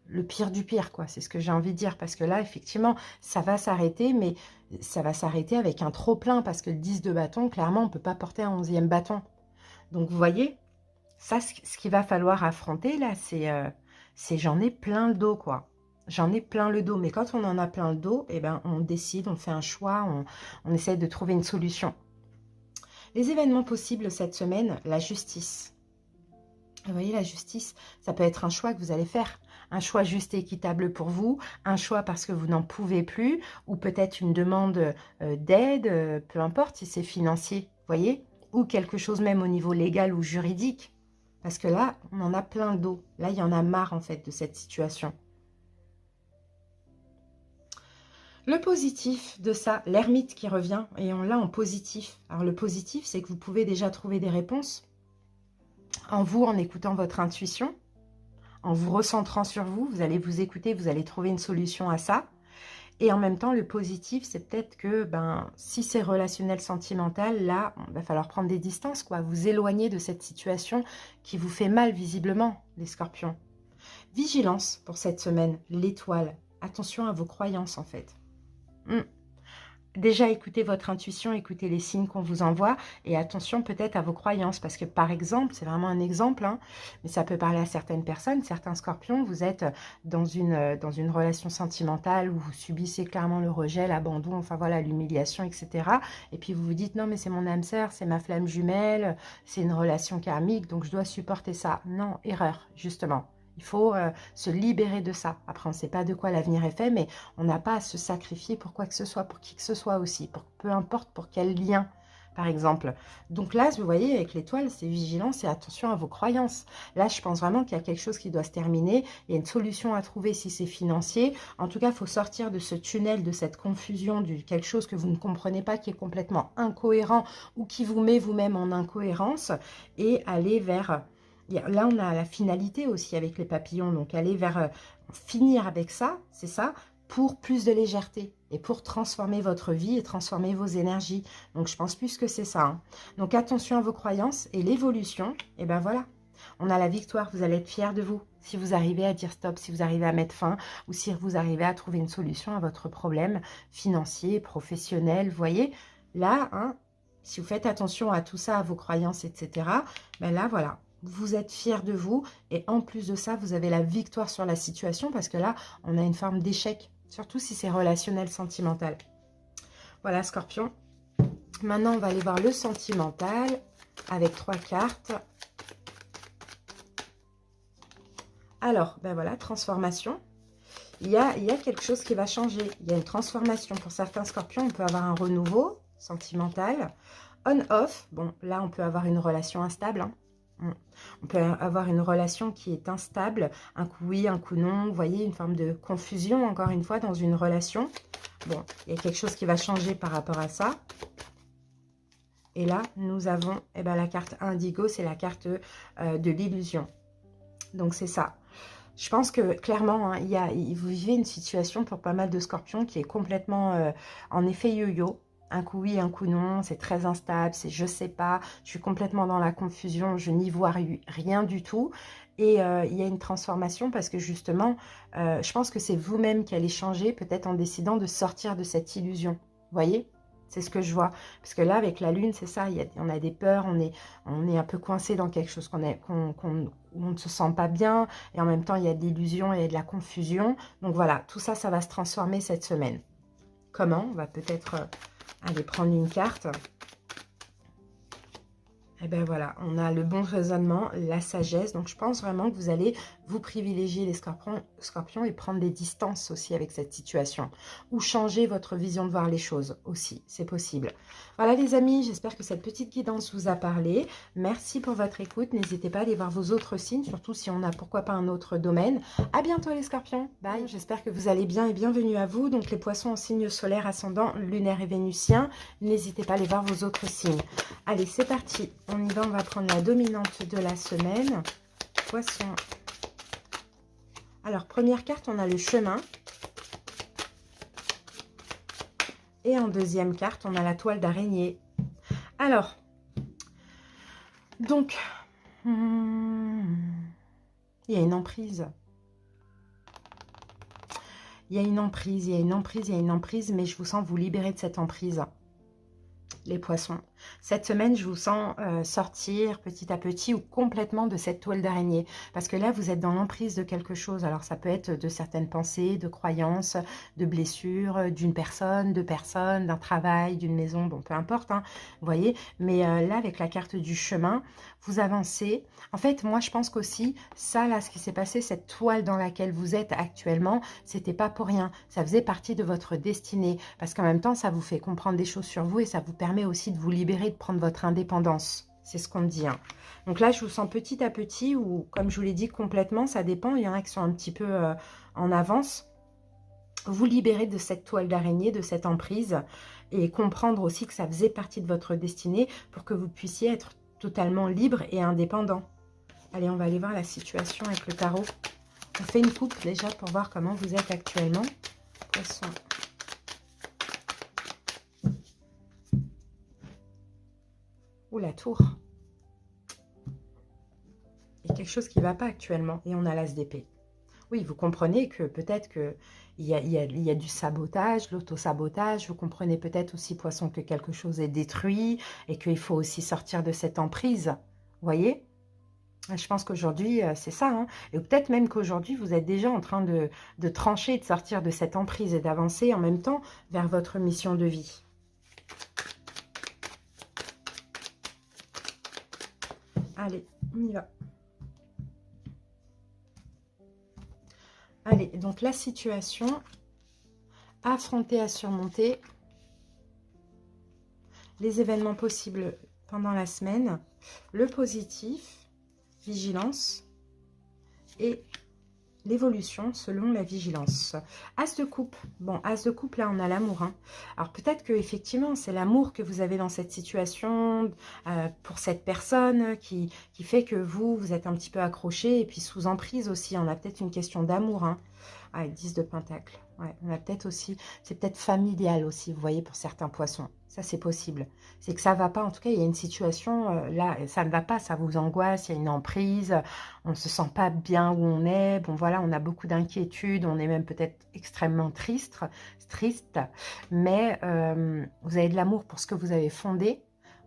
le pire du pire, quoi. C'est ce que j'ai envie de dire. Parce que là, effectivement, ça va s'arrêter, mais ça va s'arrêter avec un trop-plein. Parce que le 10 de bâton, clairement, on ne peut pas porter un 11e bâton. Donc, vous voyez, ça, ce qu'il va falloir affronter, là, c'est j'en ai plein le dos, quoi. J'en ai plein le dos. Mais quand on en a plein le dos, eh ben, on décide, on fait un choix, on essaie de trouver une solution. Les événements possibles cette semaine, la justice. Vous voyez, la justice, ça peut être un choix que vous allez faire. Un choix juste et équitable pour vous, un choix parce que vous n'en pouvez plus, ou peut-être une demande d'aide, peu importe si c'est financier, vous voyez, ou quelque chose même au niveau légal ou juridique. Parce que là, on en a plein le dos. Là, il y en a marre en fait de cette situation. Le positif de ça, l'ermite qui revient, et on l'a en positif. Alors le positif, c'est que vous pouvez déjà trouver des réponses en vous, en écoutant votre intuition, en vous recentrant sur vous, vous allez vous écouter, vous allez trouver une solution à ça. Et en même temps, le positif, c'est peut-être que si c'est relationnel, sentimental, là, il va falloir prendre des distances, quoi. Vous éloigner de cette situation qui vous fait mal, visiblement, les scorpions. Vigilance pour cette semaine, l'étoile. Attention à vos croyances, en fait. Déjà, écoutez votre intuition, écoutez les signes qu'on vous envoie et attention peut-être à vos croyances parce que par exemple, c'est vraiment un exemple, mais ça peut parler à certaines personnes, certains scorpions, vous êtes dans une relation sentimentale où vous subissez clairement le rejet, l'abandon, enfin voilà, l'humiliation, etc. Et puis vous vous dites non mais c'est mon âme sœur, c'est ma flamme jumelle, c'est une relation karmique, donc je dois supporter ça. Non, erreur, justement. Il faut se libérer de ça. Après, on ne sait pas de quoi l'avenir est fait, mais on n'a pas à se sacrifier pour quoi que ce soit, pour qui que ce soit aussi, pour peu importe pour quel lien, par exemple. Donc là, vous voyez, avec l'étoile, c'est vigilance et attention à vos croyances. Là, je pense vraiment qu'il y a quelque chose qui doit se terminer. Il y a une solution à trouver si c'est financier. En tout cas, il faut sortir de ce tunnel, de cette confusion, de quelque chose que vous ne comprenez pas, qui est complètement incohérent ou qui vous met vous-même en incohérence et aller vers... Là, on a la finalité aussi avec les papillons. Donc, aller vers finir avec ça, c'est ça, pour plus de légèreté et pour transformer votre vie et transformer vos énergies. Donc, je pense plus que c'est ça. Donc, attention à vos croyances et l'évolution. Et ben voilà, on a la victoire. Vous allez être fiers de vous si vous arrivez à dire stop, si vous arrivez à mettre fin ou si vous arrivez à trouver une solution à votre problème financier, professionnel. Vous voyez, là, si vous faites attention à tout ça, à vos croyances, etc., ben là, voilà. Vous êtes fiers de vous et en plus de ça, vous avez la victoire sur la situation parce que là, on a une forme d'échec, surtout si c'est relationnel, sentimental. Voilà, Scorpion. Maintenant, on va aller voir le sentimental avec 3 cartes. Alors, ben voilà, transformation. Il y a quelque chose qui va changer. Il y a une transformation. Pour certains Scorpions, on peut avoir un renouveau sentimental. On-off, bon, là, on peut avoir une relation instable, On peut avoir une relation qui est instable, un coup oui, un coup non, vous voyez, une forme de confusion, encore une fois, dans une relation. Bon, il y a quelque chose qui va changer par rapport à ça. Et là, nous avons la carte indigo, c'est la carte de l'illusion. Donc, c'est ça. Je pense que, clairement, vous vivez une situation pour pas mal de scorpions qui est complètement en effet yo-yo. Un coup oui, un coup non, c'est très instable, c'est je sais pas, je suis complètement dans la confusion, je n'y vois rien du tout. Et il y a une transformation parce que justement, je pense que c'est vous-même qui allez changer, peut-être en décidant de sortir de cette illusion. Vous voyez? C'est ce que je vois. Parce que là, avec la lune, c'est ça, on a des peurs, on est un peu coincé dans quelque chose où on ne se sent pas bien. Et en même temps, il y a de l'illusion et de la confusion. Donc voilà, tout ça, ça va se transformer cette semaine. Comment? On va peut-être aller prendre une carte. Et bien voilà, on a le bon raisonnement, la sagesse. Donc je pense vraiment que vous allez vous privilégier les scorpions et prendre des distances aussi avec cette situation. Ou changer votre vision de voir les choses aussi, c'est possible. Voilà les amis, j'espère que cette petite guidance vous a parlé. Merci pour votre écoute. N'hésitez pas à aller voir vos autres signes, surtout si on a pourquoi pas un autre domaine. À bientôt les scorpions. Bye. J'espère que vous allez bien et bienvenue à vous. Donc les poissons en signe solaire, ascendant, lunaire et vénusien. N'hésitez pas à aller voir vos autres signes. Allez, c'est parti. On y va, on va prendre la dominante de la semaine. Poisson. Alors, première carte, on a le chemin. Et en deuxième carte, on a la toile d'araignée. Alors, donc, il y a une emprise. Il y a une emprise, il y a une emprise, il y a une emprise, mais je vous sens vous libérer de cette emprise. Les poissons. Cette semaine, je vous sens sortir petit à petit ou complètement de cette toile d'araignée. Parce que là, vous êtes dans l'emprise de quelque chose. Alors, ça peut être de certaines pensées, de croyances, de blessures, d'une personne, de personnes, d'un travail, d'une maison, bon, peu importe, hein, vous voyez. Mais là, avec la carte du chemin, vous avancez. En fait, moi, je pense qu'aussi, ça, là, ce qui s'est passé, cette toile dans laquelle vous êtes actuellement, c'était pas pour rien. Ça faisait partie de votre destinée. Parce qu'en même temps, ça vous fait comprendre des choses sur vous et ça vous permet aussi de vous libérer, de prendre votre indépendance. C'est ce qu'on me dit. Hein. Donc là, je vous sens petit à petit ou, comme je vous l'ai dit, complètement. Ça dépend. Il y en a qui sont un petit peu en avance. Vous libérer de cette toile d'araignée, de cette emprise et comprendre aussi que ça faisait partie de votre destinée pour que vous puissiez être totalement libre et indépendant. Allez, on va aller voir la situation avec le tarot. On fait une coupe déjà pour voir comment vous êtes actuellement. Poisson. Ou la tour. Il y a quelque chose qui ne va pas actuellement. Et on a l'as d'épée. Oui, vous comprenez que peut-être qu'il y a du sabotage, l'auto-sabotage. Vous comprenez peut-être aussi, poisson, que quelque chose est détruit et qu'il faut aussi sortir de cette emprise. Vous voyez? Je pense qu'aujourd'hui, c'est ça. Hein. Et peut-être même qu'aujourd'hui, vous êtes déjà en train de trancher, de sortir de cette emprise et d'avancer en même temps vers votre mission de vie. Allez, on y va. Allez, donc la situation, affronter, à surmonter, les événements possibles pendant la semaine, le positif, vigilance et l'évolution selon la vigilance. As de coupe. Bon, as de coupe, là, on a l'amour. Hein. Alors, peut-être que effectivement, c'est l'amour que vous avez dans cette situation pour cette personne qui fait que vous êtes un petit peu accroché et puis sous emprise aussi. On a peut-être une question d'amour. Hein. Ah, 10 de pentacle. Ouais, on a peut-être aussi, c'est peut-être familial aussi, vous voyez, pour certains poissons. Ça, c'est possible. C'est que ça ne va pas. En tout cas, il y a une situation, là, ça ne va pas, ça vous angoisse, il y a une emprise, on ne se sent pas bien où on est. Bon, voilà, on a beaucoup d'inquiétudes, on est même peut-être extrêmement triste, mais vous avez de l'amour pour ce que vous avez fondé,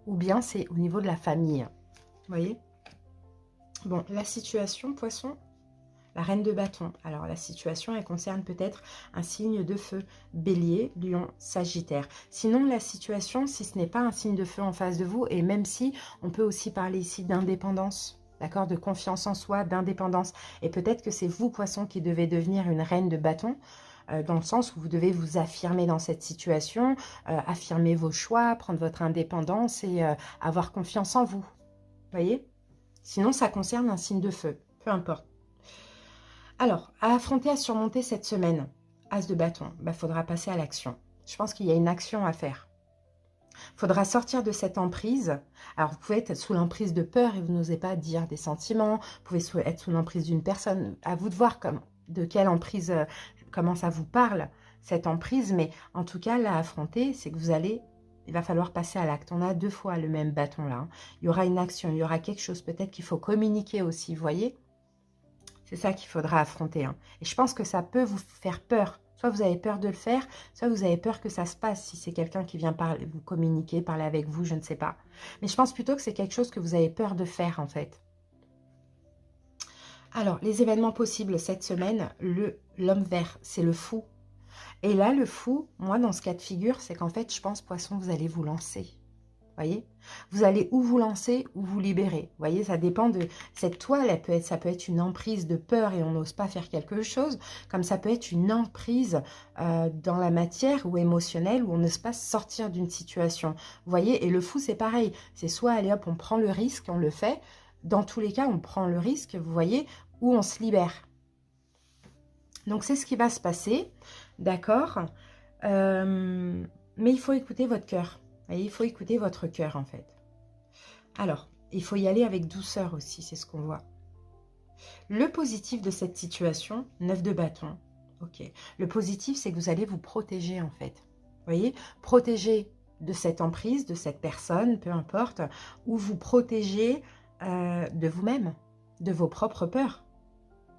ou bien c'est au niveau de la famille. Vous voyez? Bon, la situation, poisson. La reine de bâton. Alors, la situation, elle concerne peut-être un signe de feu. Bélier, lion, sagittaire. Sinon, la situation, si ce n'est pas un signe de feu en face de vous, et même si, on peut aussi parler ici d'indépendance, d'accord, de confiance en soi, d'indépendance. Et peut-être que c'est vous, poisson, qui devez devenir une reine de bâton, dans le sens où vous devez vous affirmer dans cette situation, affirmer vos choix, prendre votre indépendance et avoir confiance en vous. Vous voyez? Sinon, ça concerne un signe de feu. Peu importe. Alors, à affronter, à surmonter cette semaine, as de bâton, il faudra passer à l'action. Je pense qu'il y a une action à faire. Il faudra sortir de cette emprise. Alors, vous pouvez être sous l'emprise de peur et vous n'osez pas dire des sentiments. Vous pouvez être sous l'emprise d'une personne. À vous de voir de quelle emprise, comment ça vous parle, cette emprise. Mais en tout cas, là, affronter, c'est que il va falloir passer à l'acte. On a 2 fois le même bâton là. Hein. Il y aura une action, il y aura quelque chose. Peut-être qu'il faut communiquer aussi, vous voyez ? C'est ça qu'il faudra affronter. Hein. Et je pense que ça peut vous faire peur, Soit vous avez peur de le faire, soit vous avez peur que ça se passe, si c'est quelqu'un qui vient parler, vous communiquer, parler avec vous, je ne sais pas. Mais je pense plutôt que c'est quelque chose que vous avez peur de faire, en fait. Alors, les événements possibles cette semaine, l'homme vert, c'est le fou. Et là, le fou, moi, dans ce cas de figure, c'est qu'en fait, je pense, poisson, vous allez vous lancer. Voyez, vous allez ou vous lancer ou vous libérer. Vous voyez, ça dépend de cette toile. Ça peut être une emprise de peur et on n'ose pas faire quelque chose, comme ça peut être une emprise dans la matière ou émotionnelle où on n'ose pas sortir d'une situation. Vous voyez, et le fou, c'est pareil. C'est soit, allez hop, on prend le risque, on le fait. Dans tous les cas, on prend le risque, vous voyez, ou on se libère. Donc, c'est ce qui va se passer, d'accord, mais il faut écouter votre cœur. Il faut écouter votre cœur, en fait. Alors, il faut y aller avec douceur aussi, c'est ce qu'on voit. Le positif de cette situation, 9 de bâton. Ok. Le positif, c'est que vous allez vous protéger, en fait. Vous voyez, protéger de cette emprise, de cette personne, peu importe, ou vous protéger de vous-même, de vos propres peurs.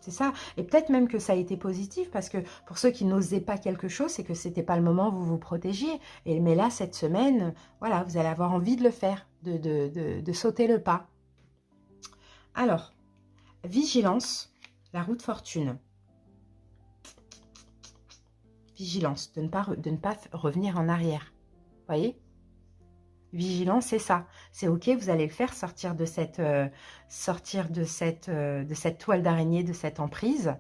C'est ça. Et peut-être même que ça a été positif parce que pour ceux qui n'osaient pas quelque chose, c'est que ce n'était pas le moment où vous vous protégiez. Mais là, cette semaine, voilà, vous allez avoir envie de le faire, de sauter le pas. Alors, vigilance, la roue de fortune. Vigilance, de ne pas revenir en arrière. Vous voyez ? Vigilance, c'est ça. C'est ok, vous allez le faire, sortir de cette toile d'araignée, de cette emprise,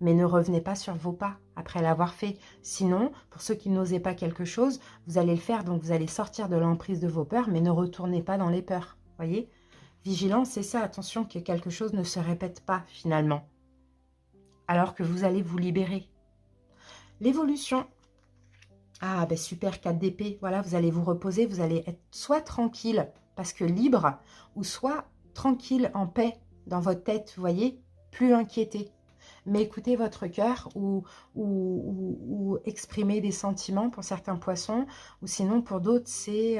mais ne revenez pas sur vos pas après l'avoir fait. Sinon, pour ceux qui n'osaient pas quelque chose, vous allez le faire, donc vous allez sortir de l'emprise de vos peurs, mais ne retournez pas dans les peurs. Voyez ? Vigilance, c'est ça. Attention que quelque chose ne se répète pas finalement, alors que vous allez vous libérer. L'évolution. Ah, ben super, 4 d'épée. Voilà, vous allez vous reposer, vous allez être soit tranquille, parce que libre, ou soit tranquille, en paix, dans votre tête, vous voyez, plus inquiété. Mais écoutez votre cœur ou exprimer des sentiments pour certains poissons, ou sinon pour d'autres, c'est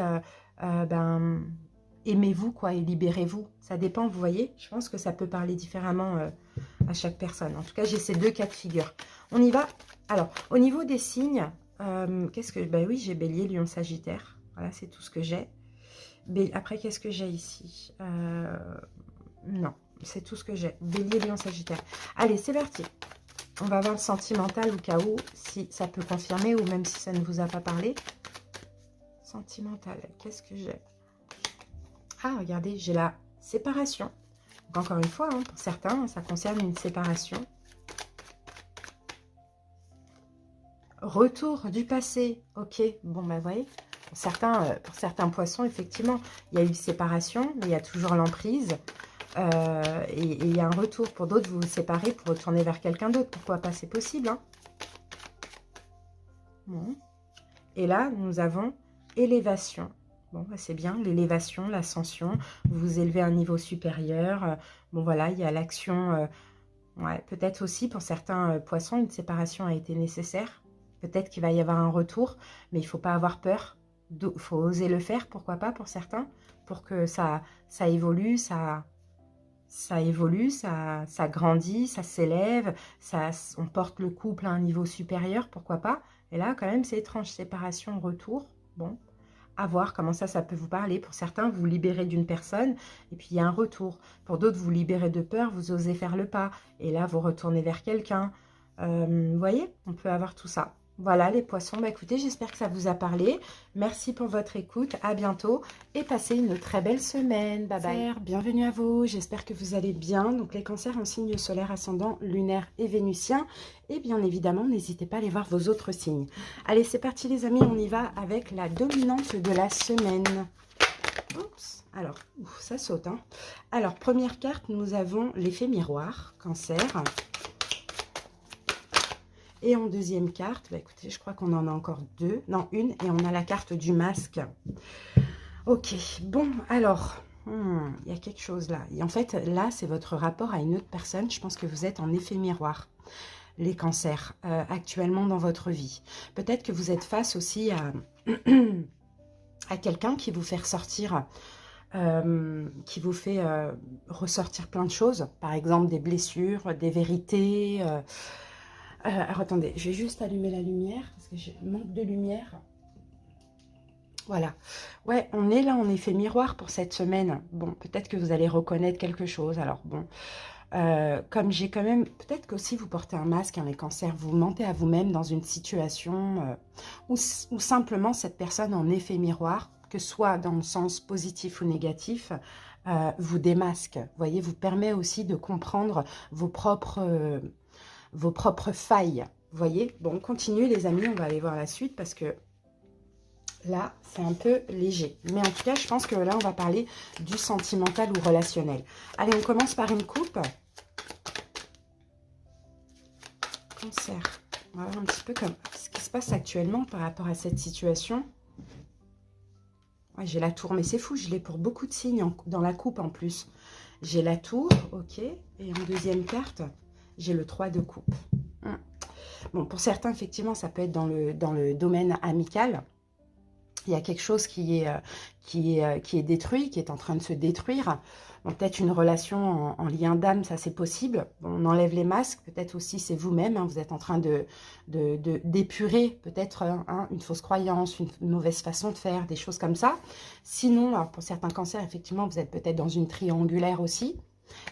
aimez-vous, quoi, et libérez-vous. Ça dépend, vous voyez. Je pense que ça peut parler différemment à chaque personne. En tout cas, j'ai ces 2 cas de figure. On y va. Alors, au niveau des signes... qu'est-ce que... Ben oui, j'ai Bélier, Lion, Sagittaire. Voilà, c'est tout ce que j'ai. Après, qu'est-ce que j'ai ici non, c'est tout ce que j'ai. Bélier, Lion, Sagittaire. Allez, c'est parti. On va voir le sentimental au cas où, si ça peut confirmer ou même si ça ne vous a pas parlé. Sentimental, qu'est-ce que j'ai? Ah, regardez, j'ai la séparation. Donc, encore une fois, hein, pour certains, ça concerne une séparation. Retour du passé, ok, bon ben vous voyez, pour certains poissons, effectivement, il y a eu séparation, mais il y a toujours l'emprise, et il y a un retour. Pour d'autres, vous vous séparez pour retourner vers quelqu'un d'autre, pourquoi pas, c'est possible, hein. Bon. Et là, nous avons élévation. Bon, ben, c'est bien, l'élévation, l'ascension, vous vous élevez à un niveau supérieur, bon voilà, il y a l'action, ouais, peut-être aussi pour certains poissons, une séparation a été nécessaire. Peut-être qu'il va y avoir un retour, mais il ne faut pas avoir peur. Il faut oser le faire, pourquoi pas, pour certains, pour que ça évolue, ça évolue, ça grandit, ça s'élève, on porte le couple à un niveau supérieur, pourquoi pas. Et là, quand même, c'est étrange, séparation, retour. Bon, à voir comment ça peut vous parler. Pour certains, vous vous libérez d'une personne, et puis il y a un retour. Pour d'autres, vous vous libérez de peur, vous osez faire le pas, et là, vous retournez vers quelqu'un. Vous voyez, on peut avoir tout ça. Voilà les poissons, bah écoutez, j'espère que ça vous a parlé. Merci pour votre écoute, à bientôt et passez une très belle semaine. Bye bye. Bienvenue à vous, j'espère que vous allez bien. Donc les cancers en signe solaire, ascendant, lunaire et vénusien. Et bien évidemment, n'hésitez pas à aller voir vos autres signes. Allez, c'est parti les amis, on y va avec la dominante de la semaine. Oups, alors, ça saute, hein. Alors, première carte, nous avons l'effet miroir, cancer. Et en deuxième carte, bah écoutez, je crois qu'on en a encore 2. Non, une. Et on a la carte du masque. Ok, bon, alors, il y a quelque chose là. Et en fait, là, c'est votre rapport à une autre personne. Je pense que vous êtes en effet miroir, les cancers, actuellement dans votre vie. Peut-être que vous êtes face aussi à quelqu'un qui vous fait ressortir... qui vous fait ressortir plein de choses. Par exemple, des blessures, des vérités... Alors, attendez, je vais juste allumer la lumière, parce que j'ai manque de lumière. Voilà. Ouais, on est là en effet miroir pour cette semaine. Bon, peut-être que vous allez reconnaître quelque chose. Alors, bon, comme j'ai quand même... Peut-être qu'aussi vous portez un masque, hein, les cancers, vous mentez à vous-même dans une situation où simplement cette personne en effet miroir, que ce soit dans le sens positif ou négatif, vous démasque. Vous voyez, vous permet aussi de comprendre vos propres failles. Vous voyez? Bon, on continue les amis, on va aller voir la suite parce que là, c'est un peu léger. Mais en tout cas, je pense que là, on va parler du sentimental ou relationnel. Allez, on commence par une coupe. Cancer. On va voir un petit peu comme ce qui se passe actuellement par rapport à cette situation. Ouais, j'ai la tour, mais c'est fou, je l'ai pour beaucoup de signes dans la coupe en plus. J'ai la tour, ok. Et en deuxième carte, j'ai le 3 de coupe. Bon, pour certains, effectivement, ça peut être dans le domaine amical. Il y a quelque chose qui est détruit, qui est en train de se détruire. Bon, peut-être une relation en lien d'âme, ça c'est possible. Bon, on enlève les masques, peut-être aussi c'est vous-même. Hein, vous êtes en train d'épurer peut-être une fausse croyance, une mauvaise façon de faire, des choses comme ça. Sinon, alors pour certains cancers, effectivement, vous êtes peut-être dans une triangulaire aussi.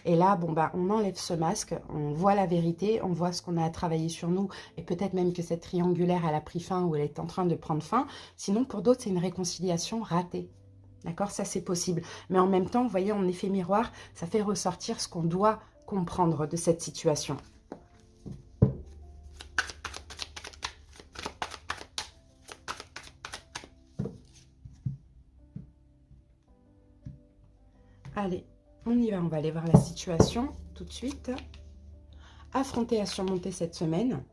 Et là, bon, bah, on enlève ce masque, on voit la vérité, on voit ce qu'on a à travailler sur nous, et peut-être même que cette triangulaire, elle a pris fin ou elle est en train de prendre fin. Sinon, pour d'autres, c'est une réconciliation ratée. D'accord? Ça, c'est possible. Mais en même temps, vous voyez, en effet miroir, ça fait ressortir ce qu'on doit comprendre de cette situation. Allez, on y va, on va aller voir la situation tout de suite. Affronter à surmonter cette semaine,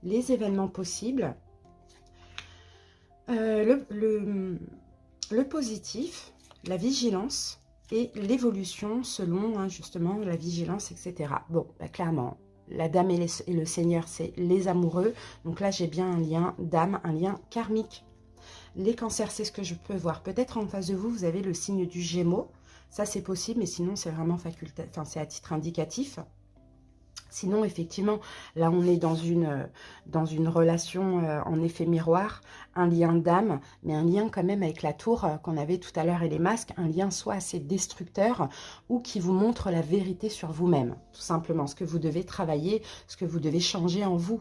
les événements possibles, le positif, la vigilance et l'évolution selon hein, justement la vigilance, etc. Bon, bah, clairement, la dame et le seigneur, c'est les amoureux. Donc là, j'ai bien un lien d'âme, un lien karmique. Les cancers, c'est ce que je peux voir. Peut-être en face de vous, vous avez le signe du Gémeaux. Ça, c'est possible, mais sinon, c'est vraiment facultatif, enfin, c'est à titre indicatif. Sinon, effectivement, là, on est dans une relation en effet miroir, un lien d'âme, mais un lien quand même avec la tour qu'on avait tout à l'heure et les masques, un lien soit assez destructeur ou qui vous montre la vérité sur vous-même, tout simplement, ce que vous devez travailler, ce que vous devez changer en vous.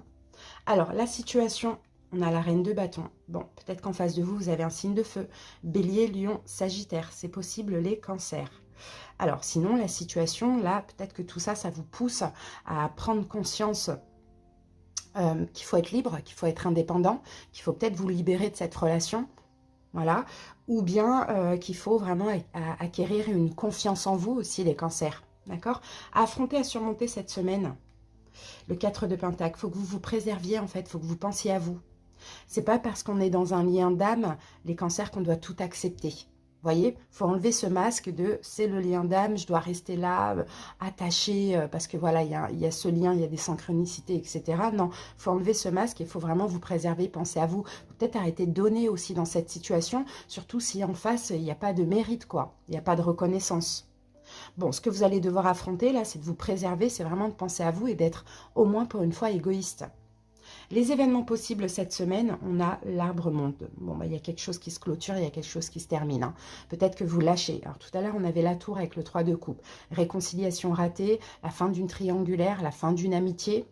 Alors, la situation, on a la reine de bâton. Bon, peut-être qu'en face de vous, vous avez un signe de feu. Bélier, lion, sagittaire, c'est possible les cancers. Alors, sinon, la situation, là, peut-être que tout ça, ça vous pousse à prendre conscience qu'il faut être libre, qu'il faut être indépendant, qu'il faut peut-être vous libérer de cette relation, voilà, ou bien qu'il faut vraiment acquérir une confiance en vous aussi, les cancers, d'accord? À affronter, à surmonter cette semaine, le 4 de Pentacle, il faut que vous vous préserviez, en fait, il faut que vous pensiez à vous. C'est pas parce qu'on est dans un lien d'âme, les cancers, qu'on doit tout accepter. Vous voyez, il faut enlever ce masque de c'est le lien d'âme, je dois rester là, attaché, parce que voilà, il y a ce lien, il y a des synchronicités, etc. Non, il faut enlever ce masque et il faut vraiment vous préserver, penser à vous. Peut-être arrêter de donner aussi dans cette situation, surtout si en face, il n'y a pas de mérite, quoi. Il n'y a pas de reconnaissance. Bon, ce que vous allez devoir affronter, là, c'est de vous préserver, c'est vraiment de penser à vous et d'être au moins pour une fois égoïste. Les événements possibles cette semaine, on a l'arbre monde. Bon, bah, il y a quelque chose qui se clôture, il y a quelque chose qui se termine. Hein. Peut-être que vous lâchez. Alors, tout à l'heure, on avait la tour avec le 3 de coupe. Réconciliation ratée, la fin d'une triangulaire, la fin d'une amitié.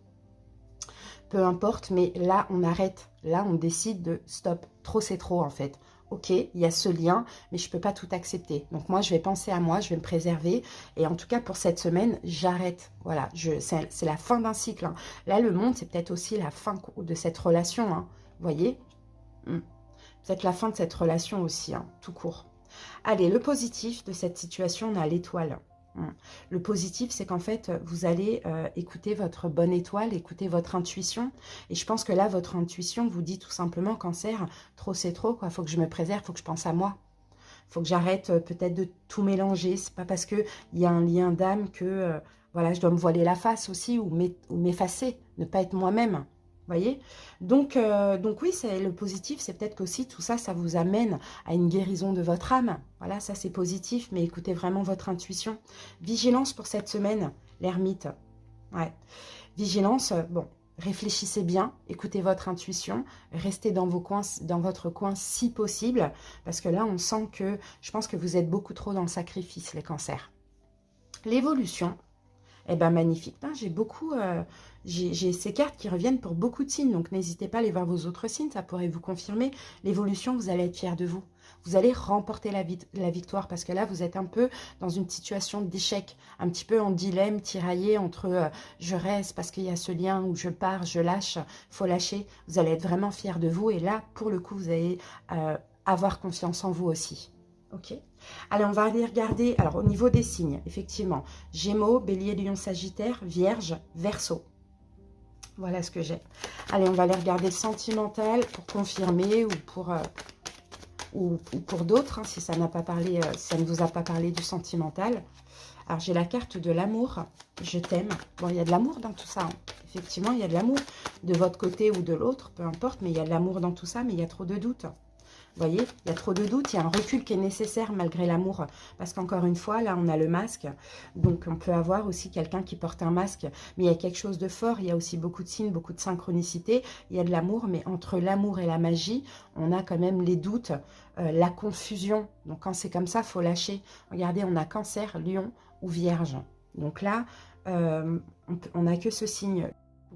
Peu importe, mais là, on arrête. Là, on décide de stop. Trop, c'est trop, en fait. Ok, il y a ce lien, mais je ne peux pas tout accepter. Donc moi, je vais penser à moi, je vais me préserver. Et en tout cas, pour cette semaine, j'arrête. Voilà, c'est la fin d'un cycle. Hein. Là, le monde, c'est peut-être aussi la fin de cette relation. Hein. Vous voyez Peut-être la fin de cette relation aussi, hein, tout court. Allez, le positif de cette situation, on a l'étoile. Le positif, c'est qu'en fait, vous allez écouter votre bonne étoile, écouter votre intuition. Et je pense que là, votre intuition vous dit tout simplement, cancer, trop c'est trop, quoi. Faut que je me préserve, faut que je pense à moi. Faut que j'arrête peut-être de tout mélanger. C'est pas parce qu'il y a un lien d'âme que voilà, je dois me voiler la face aussi ou m'effacer, ne pas être moi-même. Voyez, donc oui, c'est le positif, c'est peut-être qu'aussi tout ça, ça vous amène à une guérison de votre âme. Voilà, ça c'est positif, mais écoutez vraiment votre intuition. Vigilance pour cette semaine, l'ermite. Ouais. Vigilance, bon, réfléchissez bien, écoutez votre intuition, restez dans votre coin si possible, parce que là, on sent que, je pense que vous êtes beaucoup trop dans le sacrifice, les cancers. L'évolution, eh ben magnifique. Ben, j'ai ces cartes qui reviennent pour beaucoup de signes, donc n'hésitez pas à aller voir vos autres signes, ça pourrait vous confirmer. L'évolution, vous allez être fiers de vous. Vous allez remporter la victoire, parce que là, vous êtes un peu dans une situation d'échec, un petit peu en dilemme, tiraillé entre je reste parce qu'il y a ce lien, où je pars, je lâche, faut lâcher. Vous allez être vraiment fiers de vous, et là, pour le coup, vous allez avoir confiance en vous aussi. Ok. Allez, on va aller regarder, alors au niveau des signes, effectivement, Gémeaux, Bélier, Lion, Sagittaire, Vierge, Verseau. Voilà ce que j'ai. Allez, on va aller regarder le sentimental pour confirmer ou pour d'autres, hein, si ça n'a pas parlé, ça ne vous a pas parlé du sentimental. Alors, j'ai la carte de l'amour, je t'aime. Bon, il y a de l'amour dans tout ça, hein. Effectivement, il y a de l'amour de votre côté ou de l'autre, peu importe, mais il y a de l'amour dans tout ça, mais il y a trop de doutes. Vous voyez, il y a trop de doutes, il y a un recul qui est nécessaire malgré l'amour. Parce qu'encore une fois, là, on a le masque. Donc, on peut avoir aussi quelqu'un qui porte un masque. Mais il y a quelque chose de fort, il y a aussi beaucoup de signes, beaucoup de synchronicité. Il y a de l'amour, mais entre l'amour et la magie, on a quand même les doutes, la confusion. Donc, quand c'est comme ça, il faut lâcher. Regardez, on a Cancer, Lion ou Vierge. Donc là, on n'a que ce signe.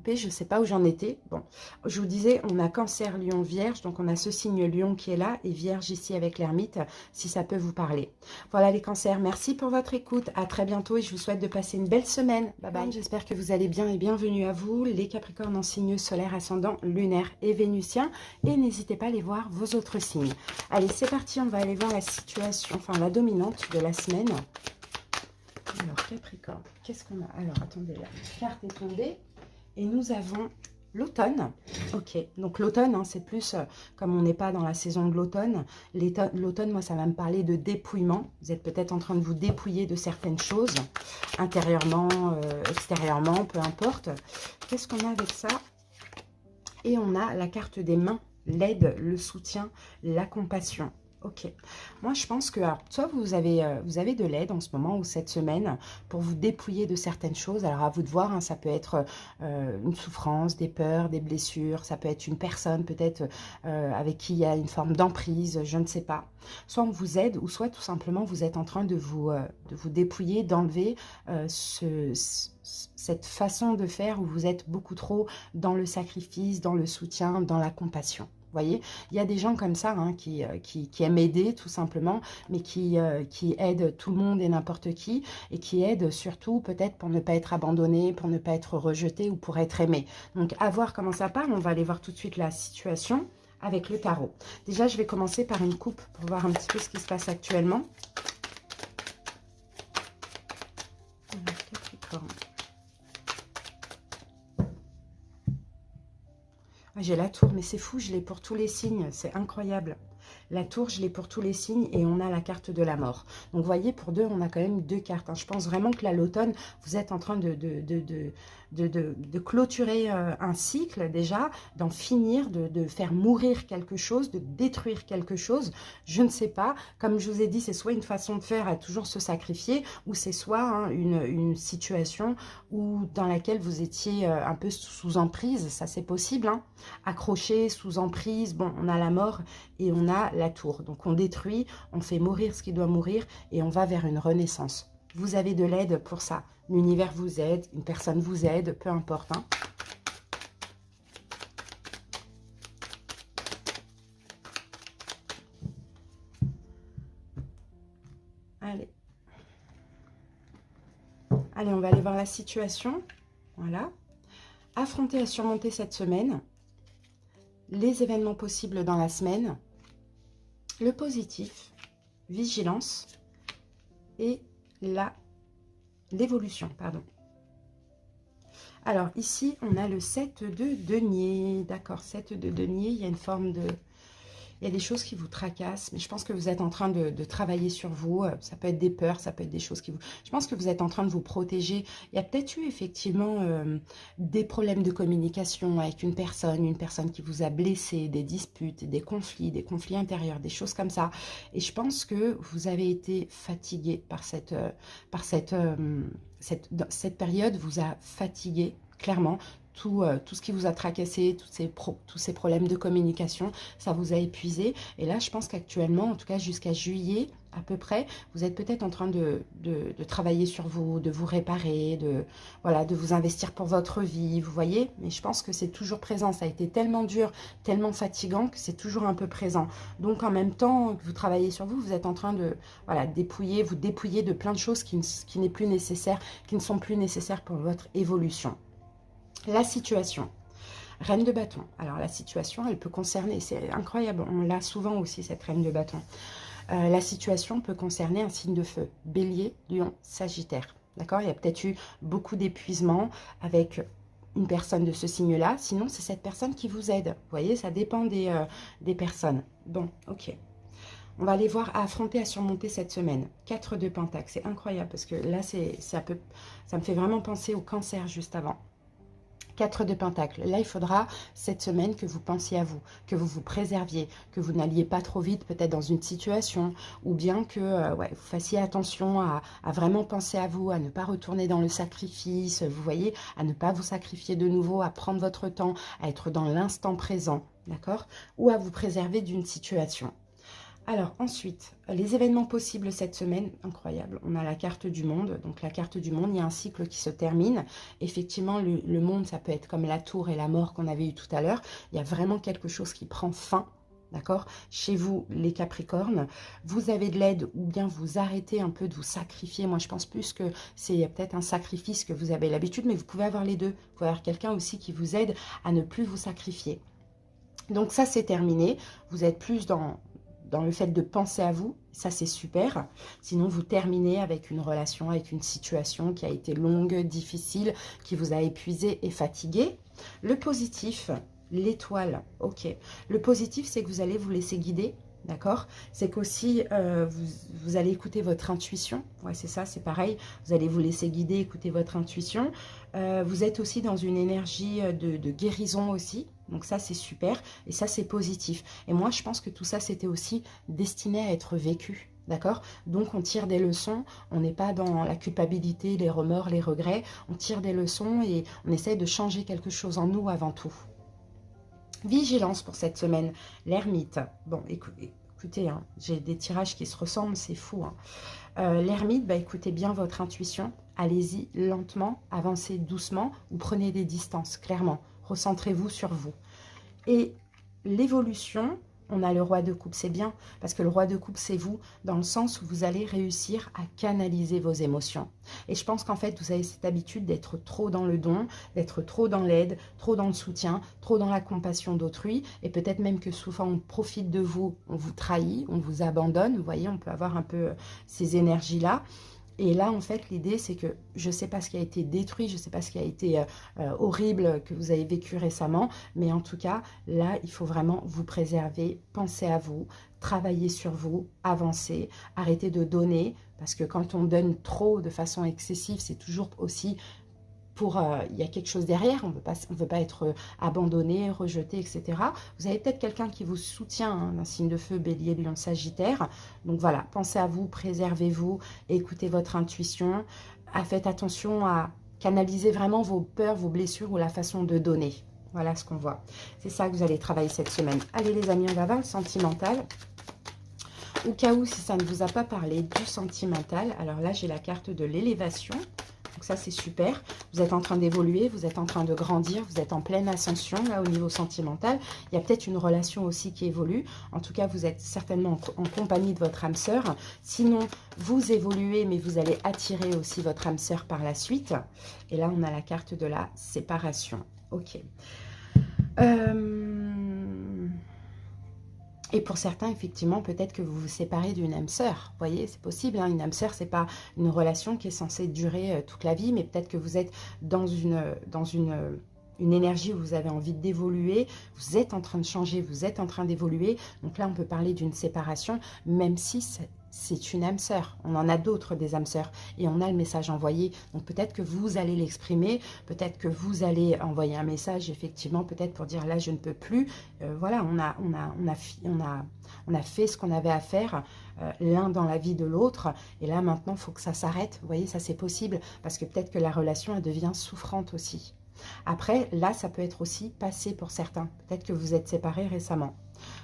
Je ne sais pas où j'en étais. Bon, je vous disais, on a Cancer, Lion, Vierge. Donc, on a ce signe Lion qui est là et Vierge ici avec l'ermite, si ça peut vous parler. Voilà les cancers, merci pour votre écoute. À très bientôt et je vous souhaite de passer une belle semaine. Bye bye. J'espère que vous allez bien et bienvenue à vous, les Capricornes en signe solaire, ascendant, lunaire et vénusien. Et n'hésitez pas à aller voir vos autres signes. Allez, c'est parti, on va aller voir la situation, enfin la dominante de la semaine. Alors, Capricorne, qu'est-ce qu'on a? Alors, attendez, la carte est tombée. Et nous avons l'automne. Ok, donc l'automne, hein, c'est plus, comme on n'est pas dans la saison de l'automne, l'automne, moi, ça va me parler de dépouillement. Vous êtes peut-être en train de vous dépouiller de certaines choses, intérieurement, extérieurement, peu importe. Qu'est-ce qu'on a avec ça? Et on a la carte des mains, l'aide, le soutien, la compassion. Ok, moi je pense que, alors, soit vous avez de l'aide en ce moment ou cette semaine pour vous dépouiller de certaines choses. Alors à vous de voir, hein, ça peut être une souffrance, des peurs, des blessures, ça peut être une personne peut-être avec qui il y a une forme d'emprise, je ne sais pas. Soit on vous aide ou soit tout simplement vous êtes en train de vous dépouiller, d'enlever cette façon de faire où vous êtes beaucoup trop dans le sacrifice, dans le soutien, dans la compassion. Vous voyez, il y a des gens comme ça, hein, qui aiment aider tout simplement, mais qui aident tout le monde et n'importe qui, et qui aident surtout peut-être pour ne pas être abandonné, pour ne pas être rejeté ou pour être aimé. Donc à voir comment ça part, on va aller voir tout de suite la situation avec le tarot. Déjà, je vais commencer par une coupe pour voir un petit peu ce qui se passe actuellement. Capricorne. J'ai la tour, mais c'est fou, je l'ai pour tous les signes, c'est incroyable. La tour, je l'ai pour tous les signes et on a la carte de la mort. Donc, vous voyez, pour deux, on a quand même deux cartes, hein. Je pense vraiment que là, l'automne, vous êtes en train de clôturer un cycle déjà, d'en finir, de faire mourir quelque chose, de détruire quelque chose. Je ne sais pas. Comme je vous ai dit, c'est soit une façon de faire à toujours se sacrifier, ou c'est soit, hein, une situation dans laquelle vous étiez un peu sous emprise. Ça, c'est possible, hein. Accroché, sous emprise. Bon, on a la mort et on a la tour. Donc, on détruit, on fait mourir ce qui doit mourir et on va vers une renaissance. Vous avez de l'aide pour ça. L'univers vous aide, une personne vous aide, peu importe, hein. Allez. Allez, on va aller voir la situation. Voilà. Affronter et surmonter cette semaine. Les événements possibles dans la semaine. Le positif. Vigilance. Et l'évolution, pardon. Alors, ici, on a le 7 de denier. D'accord, 7 de denier, il y a une forme de... Il y a des choses qui vous tracassent, mais je pense que vous êtes en train de travailler sur vous. Ça peut être des peurs, ça peut être des choses qui vous... Je pense que vous êtes en train de vous protéger. Il y a peut-être eu effectivement des problèmes de communication avec une personne qui vous a blessé, des disputes, des conflits intérieurs, des choses comme ça. Et je pense que vous avez été fatigué par cette période, vous a fatigué, clairement. tout ce qui vous a tracassé, tous ces problèmes de communication, ça vous a épuisé. Et là, je pense qu'actuellement, en tout cas jusqu'à juillet à peu près, vous êtes peut-être en train de travailler sur vous, de vous réparer, voilà, de vous investir pour votre vie, vous voyez. Mais je pense que c'est toujours présent. Ça a été tellement dur, tellement fatigant que c'est toujours un peu présent. Donc en même temps que vous travaillez sur vous, vous êtes en train de voilà, vous dépouiller de plein de choses qui n'est plus nécessaire, qui ne sont plus nécessaires pour votre évolution. La situation. Reine de bâton. Alors la situation, elle peut concerner, c'est incroyable, on l'a souvent aussi cette reine de bâton. La situation peut concerner un signe de feu, bélier, lion, sagittaire. D'accord? Il y a peut-être eu beaucoup d'épuisement avec une personne de ce signe-là. Sinon, c'est cette personne qui vous aide. Vous voyez, ça dépend des personnes. Bon, ok. On va aller voir à affronter, à surmonter cette semaine. 4 de Pentacle, c'est incroyable parce que là, ça me fait vraiment penser au cancer juste avant. 4 de Pentacle. Là, il faudra cette semaine que vous pensiez à vous, que vous vous préserviez, que vous n'alliez pas trop vite peut-être dans une situation, ou bien que ouais, vous fassiez attention à vraiment penser à vous, à ne pas retourner dans le sacrifice, vous voyez, à ne pas vous sacrifier de nouveau, à prendre votre temps, à être dans l'instant présent, d'accord? Ou à vous préserver d'une situation. Alors ensuite, les événements possibles cette semaine, incroyable, on a la carte du monde. Donc la carte du monde, il y a un cycle qui se termine. Effectivement, le monde, ça peut être comme la tour et la mort qu'on avait eu tout à l'heure. Il y a vraiment quelque chose qui prend fin, d'accord? Chez vous, les Capricornes, vous avez de l'aide ou bien vous arrêtez un peu de vous sacrifier. Moi, je pense plus que c'est peut-être un sacrifice que vous avez l'habitude, mais vous pouvez avoir les deux. Vous pouvez avoir quelqu'un aussi qui vous aide à ne plus vous sacrifier. Donc ça, c'est terminé. Vous êtes plus dans le fait de penser à vous, ça c'est super. Sinon, vous terminez avec une relation, avec une situation qui a été longue, difficile, qui vous a épuisé et fatigué. Le positif, l'étoile, ok. Le positif, c'est que vous allez vous laisser guider, d'accord? C'est qu'aussi, vous allez écouter votre intuition. Ouais, c'est ça, c'est pareil. Vous allez vous laisser guider, écouter votre intuition. Vous êtes aussi dans une énergie de guérison aussi. Donc ça, c'est super et ça, c'est positif. Et moi, je pense que tout ça, c'était aussi destiné à être vécu. D'accord? Donc, on tire des leçons. On n'est pas dans la culpabilité, les remords, les regrets. On tire des leçons et on essaie de changer quelque chose en nous avant tout. Vigilance pour cette semaine. L'ermite. Bon, écoutez, hein, j'ai des tirages qui se ressemblent, c'est fou. Hein. L'ermite, bah, écoutez bien votre intuition. Allez-y lentement, avancez doucement ou prenez des distances, clairement. Recentrez-vous sur vous. Et l'évolution, on a le roi de coupe, c'est bien, parce que le roi de coupe, c'est vous, dans le sens où vous allez réussir à canaliser vos émotions. Et je pense qu'en fait, vous avez cette habitude d'être trop dans le don, d'être trop dans l'aide, trop dans le soutien, trop dans la compassion d'autrui, et peut-être même que souvent on profite de vous, on vous trahit, on vous abandonne, vous voyez, on peut avoir un peu ces énergies-là. Et là, en fait, l'idée, c'est que je ne sais pas ce qui a été détruit, je ne sais pas ce qui a été horrible que vous avez vécu récemment, mais en tout cas, là, il faut vraiment vous préserver, penser à vous, travailler sur vous, avancer, arrêter de donner, parce que quand on donne trop de façon excessive, c'est toujours aussi il y a quelque chose derrière, on ne veut pas être abandonné, rejeté, etc. Vous avez peut-être quelqu'un qui vous soutient, hein, un signe de feu, bélier, lion, sagittaire. Donc voilà, pensez à vous, préservez-vous, écoutez votre intuition, faites attention à canaliser vraiment vos peurs, vos blessures ou la façon de donner. Voilà ce qu'on voit. C'est ça que vous allez travailler cette semaine. Allez les amis, on va voir le sentimental. Au cas où, si ça ne vous a pas parlé du sentimental, alors là, j'ai la carte de l'élévation. Donc ça, c'est super. Vous êtes en train d'évoluer, vous êtes en train de grandir, vous êtes en pleine ascension, là, au niveau sentimental. Il y a peut-être une relation aussi qui évolue. En tout cas, vous êtes certainement en compagnie de votre âme sœur. Sinon, vous évoluez, mais vous allez attirer aussi votre âme sœur par la suite. Et là, on a la carte de la séparation. Ok. Et pour certains, effectivement, peut-être que vous vous séparez d'une âme sœur. Vous voyez, c'est possible. Hein, une âme sœur, c'est pas une relation qui est censée durer toute la vie, mais peut-être que vous êtes dans une énergie où vous avez envie d'évoluer. Vous êtes en train de changer, vous êtes en train d'évoluer. Donc là, on peut parler d'une séparation, même si c'est une âme sœur. On en a d'autres des âmes sœurs et on a le message envoyé. Donc peut-être que vous allez l'exprimer, peut-être que vous allez envoyer un message effectivement, peut-être pour dire là je ne peux plus. Voilà, on a fait ce qu'on avait à faire l'un dans la vie de l'autre et là maintenant il faut que ça s'arrête. Vous voyez, ça c'est possible parce que peut-être que la relation elle devient souffrante aussi. Après, là, ça peut être aussi passé pour certains. Peut-être que vous êtes séparés récemment.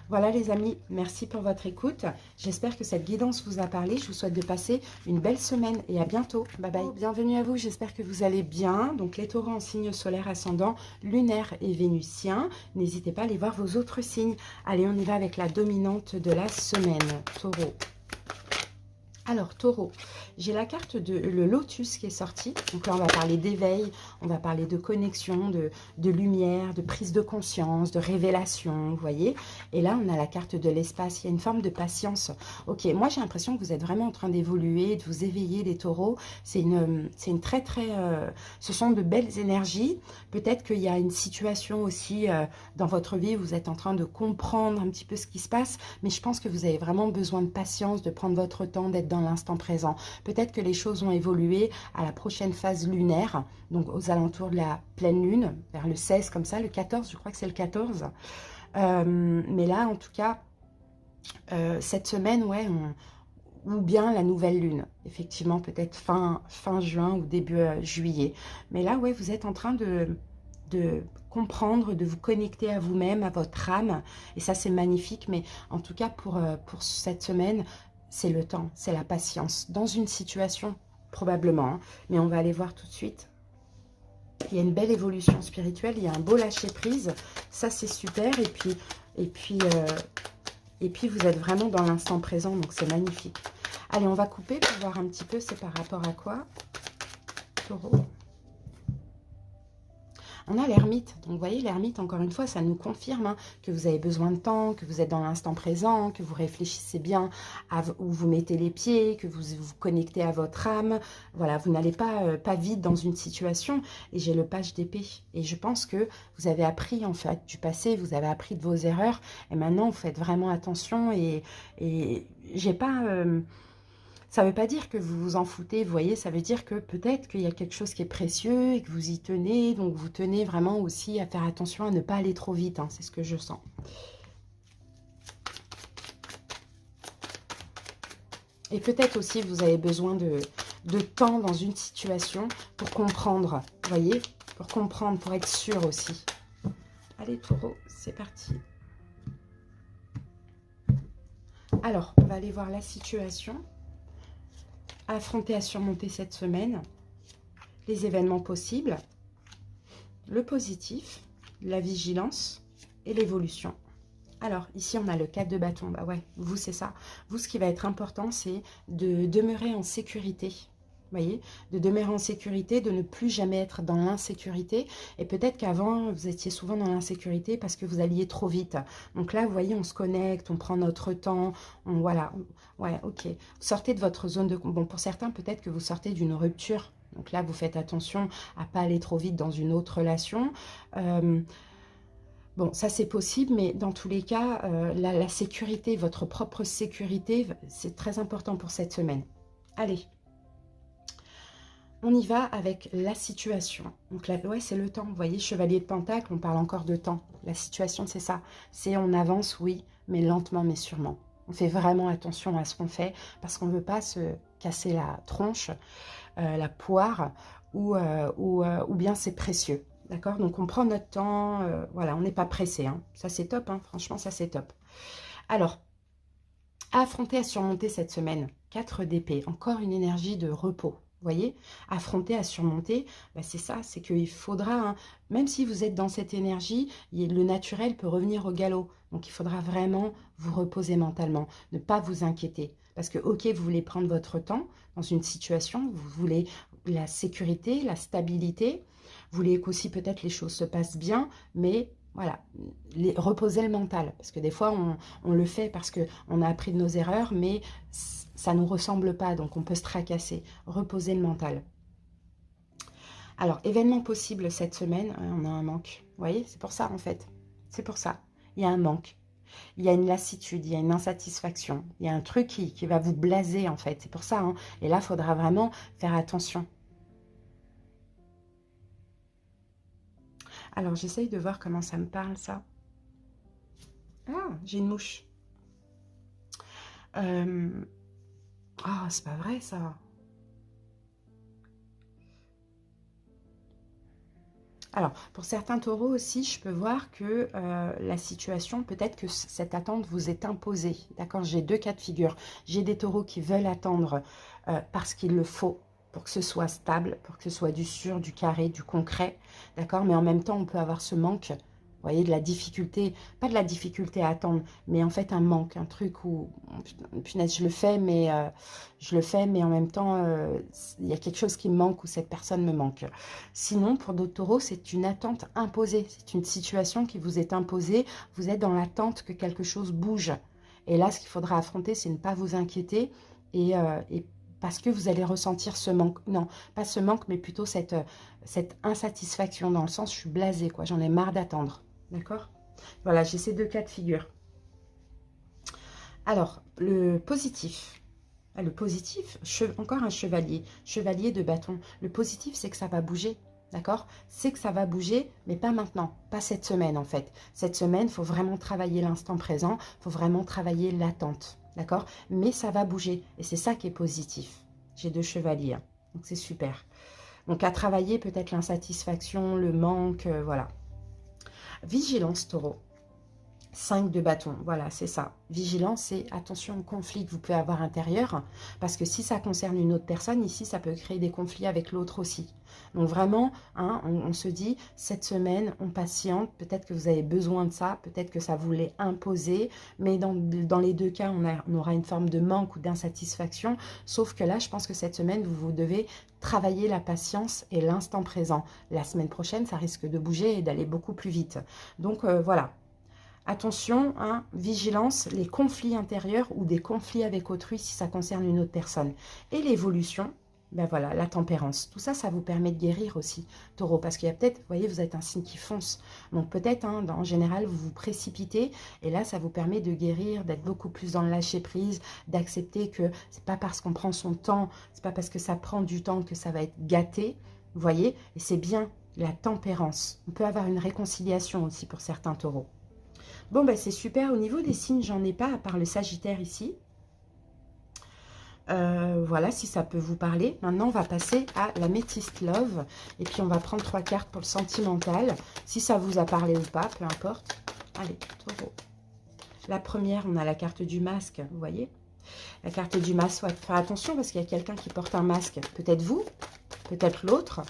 Voilà les amis, merci pour votre écoute. J'espère que cette guidance vous a parlé. Je vous souhaite de passer une belle semaine et à bientôt. Bye bye. Bienvenue à vous, j'espère que vous allez bien. Donc les taureaux en signe solaire ascendant, lunaire et vénusien. N'hésitez pas à aller voir vos autres signes. Allez, on y va avec la dominante de la semaine. Taureau. Alors, taureau, j'ai la carte de le lotus qui est sortie. Donc là, on va parler d'éveil, on va parler de connexion, de lumière, de prise de conscience, de révélation, vous voyez. Et là, on a la carte de l'espace. Il y a une forme de patience. Ok, moi, j'ai l'impression que vous êtes vraiment en train d'évoluer, de vous éveiller, les taureaux. C'est une très, très... ce sont de belles énergies. Peut-être qu'il y a une situation aussi dans votre vie où vous êtes en train de comprendre un petit peu ce qui se passe. Mais je pense que vous avez vraiment besoin de patience, de prendre votre temps, d'être dans l'instant présent. Peut-être que les choses ont évolué à la prochaine phase lunaire, donc aux alentours de la pleine lune, vers le 16 comme ça, le 14, je crois que c'est le 14. Mais là, en tout cas, cette semaine, ouais, ou bien la nouvelle lune, effectivement, peut-être fin juin ou début juillet. Mais là, ouais, vous êtes en train de comprendre, de vous connecter à vous-même, à votre âme. Et ça, c'est magnifique. Mais en tout cas, pour cette semaine, c'est le temps, c'est la patience. Dans une situation, probablement, hein, mais on va aller voir tout de suite. Il y a une belle évolution spirituelle, il y a un beau lâcher-prise. Ça, c'est super. Et puis, vous êtes vraiment dans l'instant présent, donc c'est magnifique. Allez, on va couper pour voir un petit peu c'est par rapport à quoi. Taureau. On a l'ermite, donc vous voyez l'ermite, encore une fois, ça nous confirme hein, que vous avez besoin de temps, que vous êtes dans l'instant présent, que vous réfléchissez bien à où vous mettez les pieds, que vous vous connectez à votre âme. Voilà, vous n'allez pas vite dans une situation. Et j'ai le page d'épée. Et je pense que vous avez appris en fait du passé, vous avez appris de vos erreurs. Et maintenant, vous faites vraiment attention. Et j'ai pas... ça ne veut pas dire que vous vous en foutez, vous voyez, ça veut dire que peut-être qu'il y a quelque chose qui est précieux et que vous y tenez, donc vous tenez vraiment aussi à faire attention à ne pas aller trop vite, hein, c'est ce que je sens. Et peut-être aussi vous avez besoin de temps dans une situation pour comprendre, vous voyez, pour comprendre, pour être sûr aussi. Allez, taureau, c'est parti. Alors, on va aller voir la situation. Affronter à surmonter cette semaine, les événements possibles, le positif, la vigilance et l'évolution. Alors, ici, on a le 4 de bâton. Bah ouais, vous, c'est ça. Vous, ce qui va être important, c'est de demeurer en sécurité. Vous voyez, de demeurer en sécurité, de ne plus jamais être dans l'insécurité. Et peut-être qu'avant, vous étiez souvent dans l'insécurité parce que vous alliez trop vite. Donc là, vous voyez, on se connecte, on prend notre temps. Voilà, ouais, ok. Vous sortez de votre zone de... Bon, pour certains, peut-être que vous sortez d'une rupture. Donc là, vous faites attention à ne pas aller trop vite dans une autre relation. Bon, ça c'est possible, mais dans tous les cas, la sécurité, votre propre sécurité, c'est très important pour cette semaine. Allez, on y va avec la situation. Donc là, ouais, c'est le temps. Vous voyez, chevalier de pentacle, on parle encore de temps. La situation, c'est ça. C'est on avance, oui, mais lentement, mais sûrement. On fait vraiment attention à ce qu'on fait parce qu'on ne veut pas se casser la tronche, la poire, ou bien c'est précieux. D'accord? Donc, on prend notre temps. Voilà, on n'est pas pressé. Hein. Ça, c'est top. Hein. Franchement, ça, c'est top. Alors, à affronter, à surmonter cette semaine. 4 d'épée. Encore une énergie de repos. Vous voyez, affronter, à surmonter, bah c'est ça, c'est qu'il faudra, hein, même si vous êtes dans cette énergie, le naturel peut revenir au galop. Donc, il faudra vraiment vous reposer mentalement, ne pas vous inquiéter. Parce que, ok, vous voulez prendre votre temps dans une situation, vous voulez la sécurité, la stabilité, vous voulez qu'aussi peut-être les choses se passent bien, mais voilà, reposer le mental. Parce que des fois, on le fait parce qu'on a appris de nos erreurs, mais ça ne nous ressemble pas, donc on peut se tracasser. Reposer le mental. Alors, événement possible cette semaine, on a un manque. Vous voyez, c'est pour ça en fait. C'est pour ça. Il y a un manque. Il y a une lassitude, il y a une insatisfaction. Il y a un truc qui va vous blaser en fait. C'est pour ça. Hein. Et là, il faudra vraiment faire attention. Alors, j'essaye de voir comment ça me parle, ça. Ah, j'ai une mouche. Ah, c'est pas vrai, ça. Alors, pour certains taureaux aussi, je peux voir que la situation, peut-être que cette attente vous est imposée. D'accord? J'ai deux cas de figure. J'ai des taureaux qui veulent attendre parce qu'il le faut, pour que ce soit stable, pour que ce soit du sûr, du carré, du concret. D'accord? Mais en même temps, on peut avoir ce manque, vous voyez, de la difficulté, pas de la difficulté à attendre, mais en fait un manque, un truc où, punaise, je le fais, mais en même temps, il y a quelque chose qui me manque ou cette personne me manque. Sinon, pour d'autres taureaux, c'est une attente imposée, c'est une situation qui vous est imposée, vous êtes dans l'attente que quelque chose bouge. Et là, ce qu'il faudra affronter, c'est ne pas vous inquiéter et parce que vous allez ressentir ce manque. Non, pas ce manque, mais plutôt cette insatisfaction, dans le sens, je suis blasée, quoi, j'en ai marre d'attendre. D'accord? Voilà, j'ai ces deux cas de figure. Alors, le positif. Ah, le positif, encore un chevalier. Chevalier de bâton. Le positif, c'est que ça va bouger. D'accord? C'est que ça va bouger, mais pas maintenant. Pas cette semaine, en fait. Cette semaine, il faut vraiment travailler l'instant présent. Il faut vraiment travailler l'attente. D'accord? Mais ça va bouger. Et c'est ça qui est positif. J'ai deux chevaliers. Hein. Donc, c'est super. Donc, à travailler peut-être l'insatisfaction, le manque, voilà. Vigilance, taureau. 5 de bâton, voilà, c'est ça. Vigilance, c'est attention au conflit que vous pouvez avoir intérieur, parce que si ça concerne une autre personne, ici, ça peut créer des conflits avec l'autre aussi. Donc vraiment, hein, on se dit, cette semaine, on patiente, peut-être que vous avez besoin de ça, peut-être que ça vous l'est imposé, mais dans les deux cas, on aura une forme de manque ou d'insatisfaction, sauf que là, je pense que cette semaine, vous devez travailler la patience et l'instant présent. La semaine prochaine, ça risque de bouger et d'aller beaucoup plus vite. Donc voilà. Attention, hein, vigilance, les conflits intérieurs ou des conflits avec autrui si ça concerne une autre personne. Et l'évolution, ben voilà, la tempérance. Tout ça, ça vous permet de guérir aussi, taureau. Parce qu'il y a peut-être, vous voyez, vous êtes un signe qui fonce. Donc peut-être, hein, en général, vous vous précipitez. Et là, ça vous permet de guérir, d'être beaucoup plus dans le lâcher-prise, d'accepter que c'est pas parce qu'on prend son temps, c'est pas parce que ça prend du temps que ça va être gâté. Vous voyez, et c'est bien la tempérance. On peut avoir une réconciliation aussi pour certains taureaux. Bon, ben c'est super. Au niveau des signes, j'en ai pas, à part le Sagittaire ici. Voilà, si ça peut vous parler. Maintenant, on va passer à la Métiste Love. Et puis, on va prendre 3 cartes pour le sentimental. Si ça vous a parlé ou pas, peu importe. Allez, taureau. La première, on a la carte du masque, vous voyez. La carte du masque, faut faire attention parce qu'il y a quelqu'un qui porte un masque. Peut-être vous, peut-être l'autre.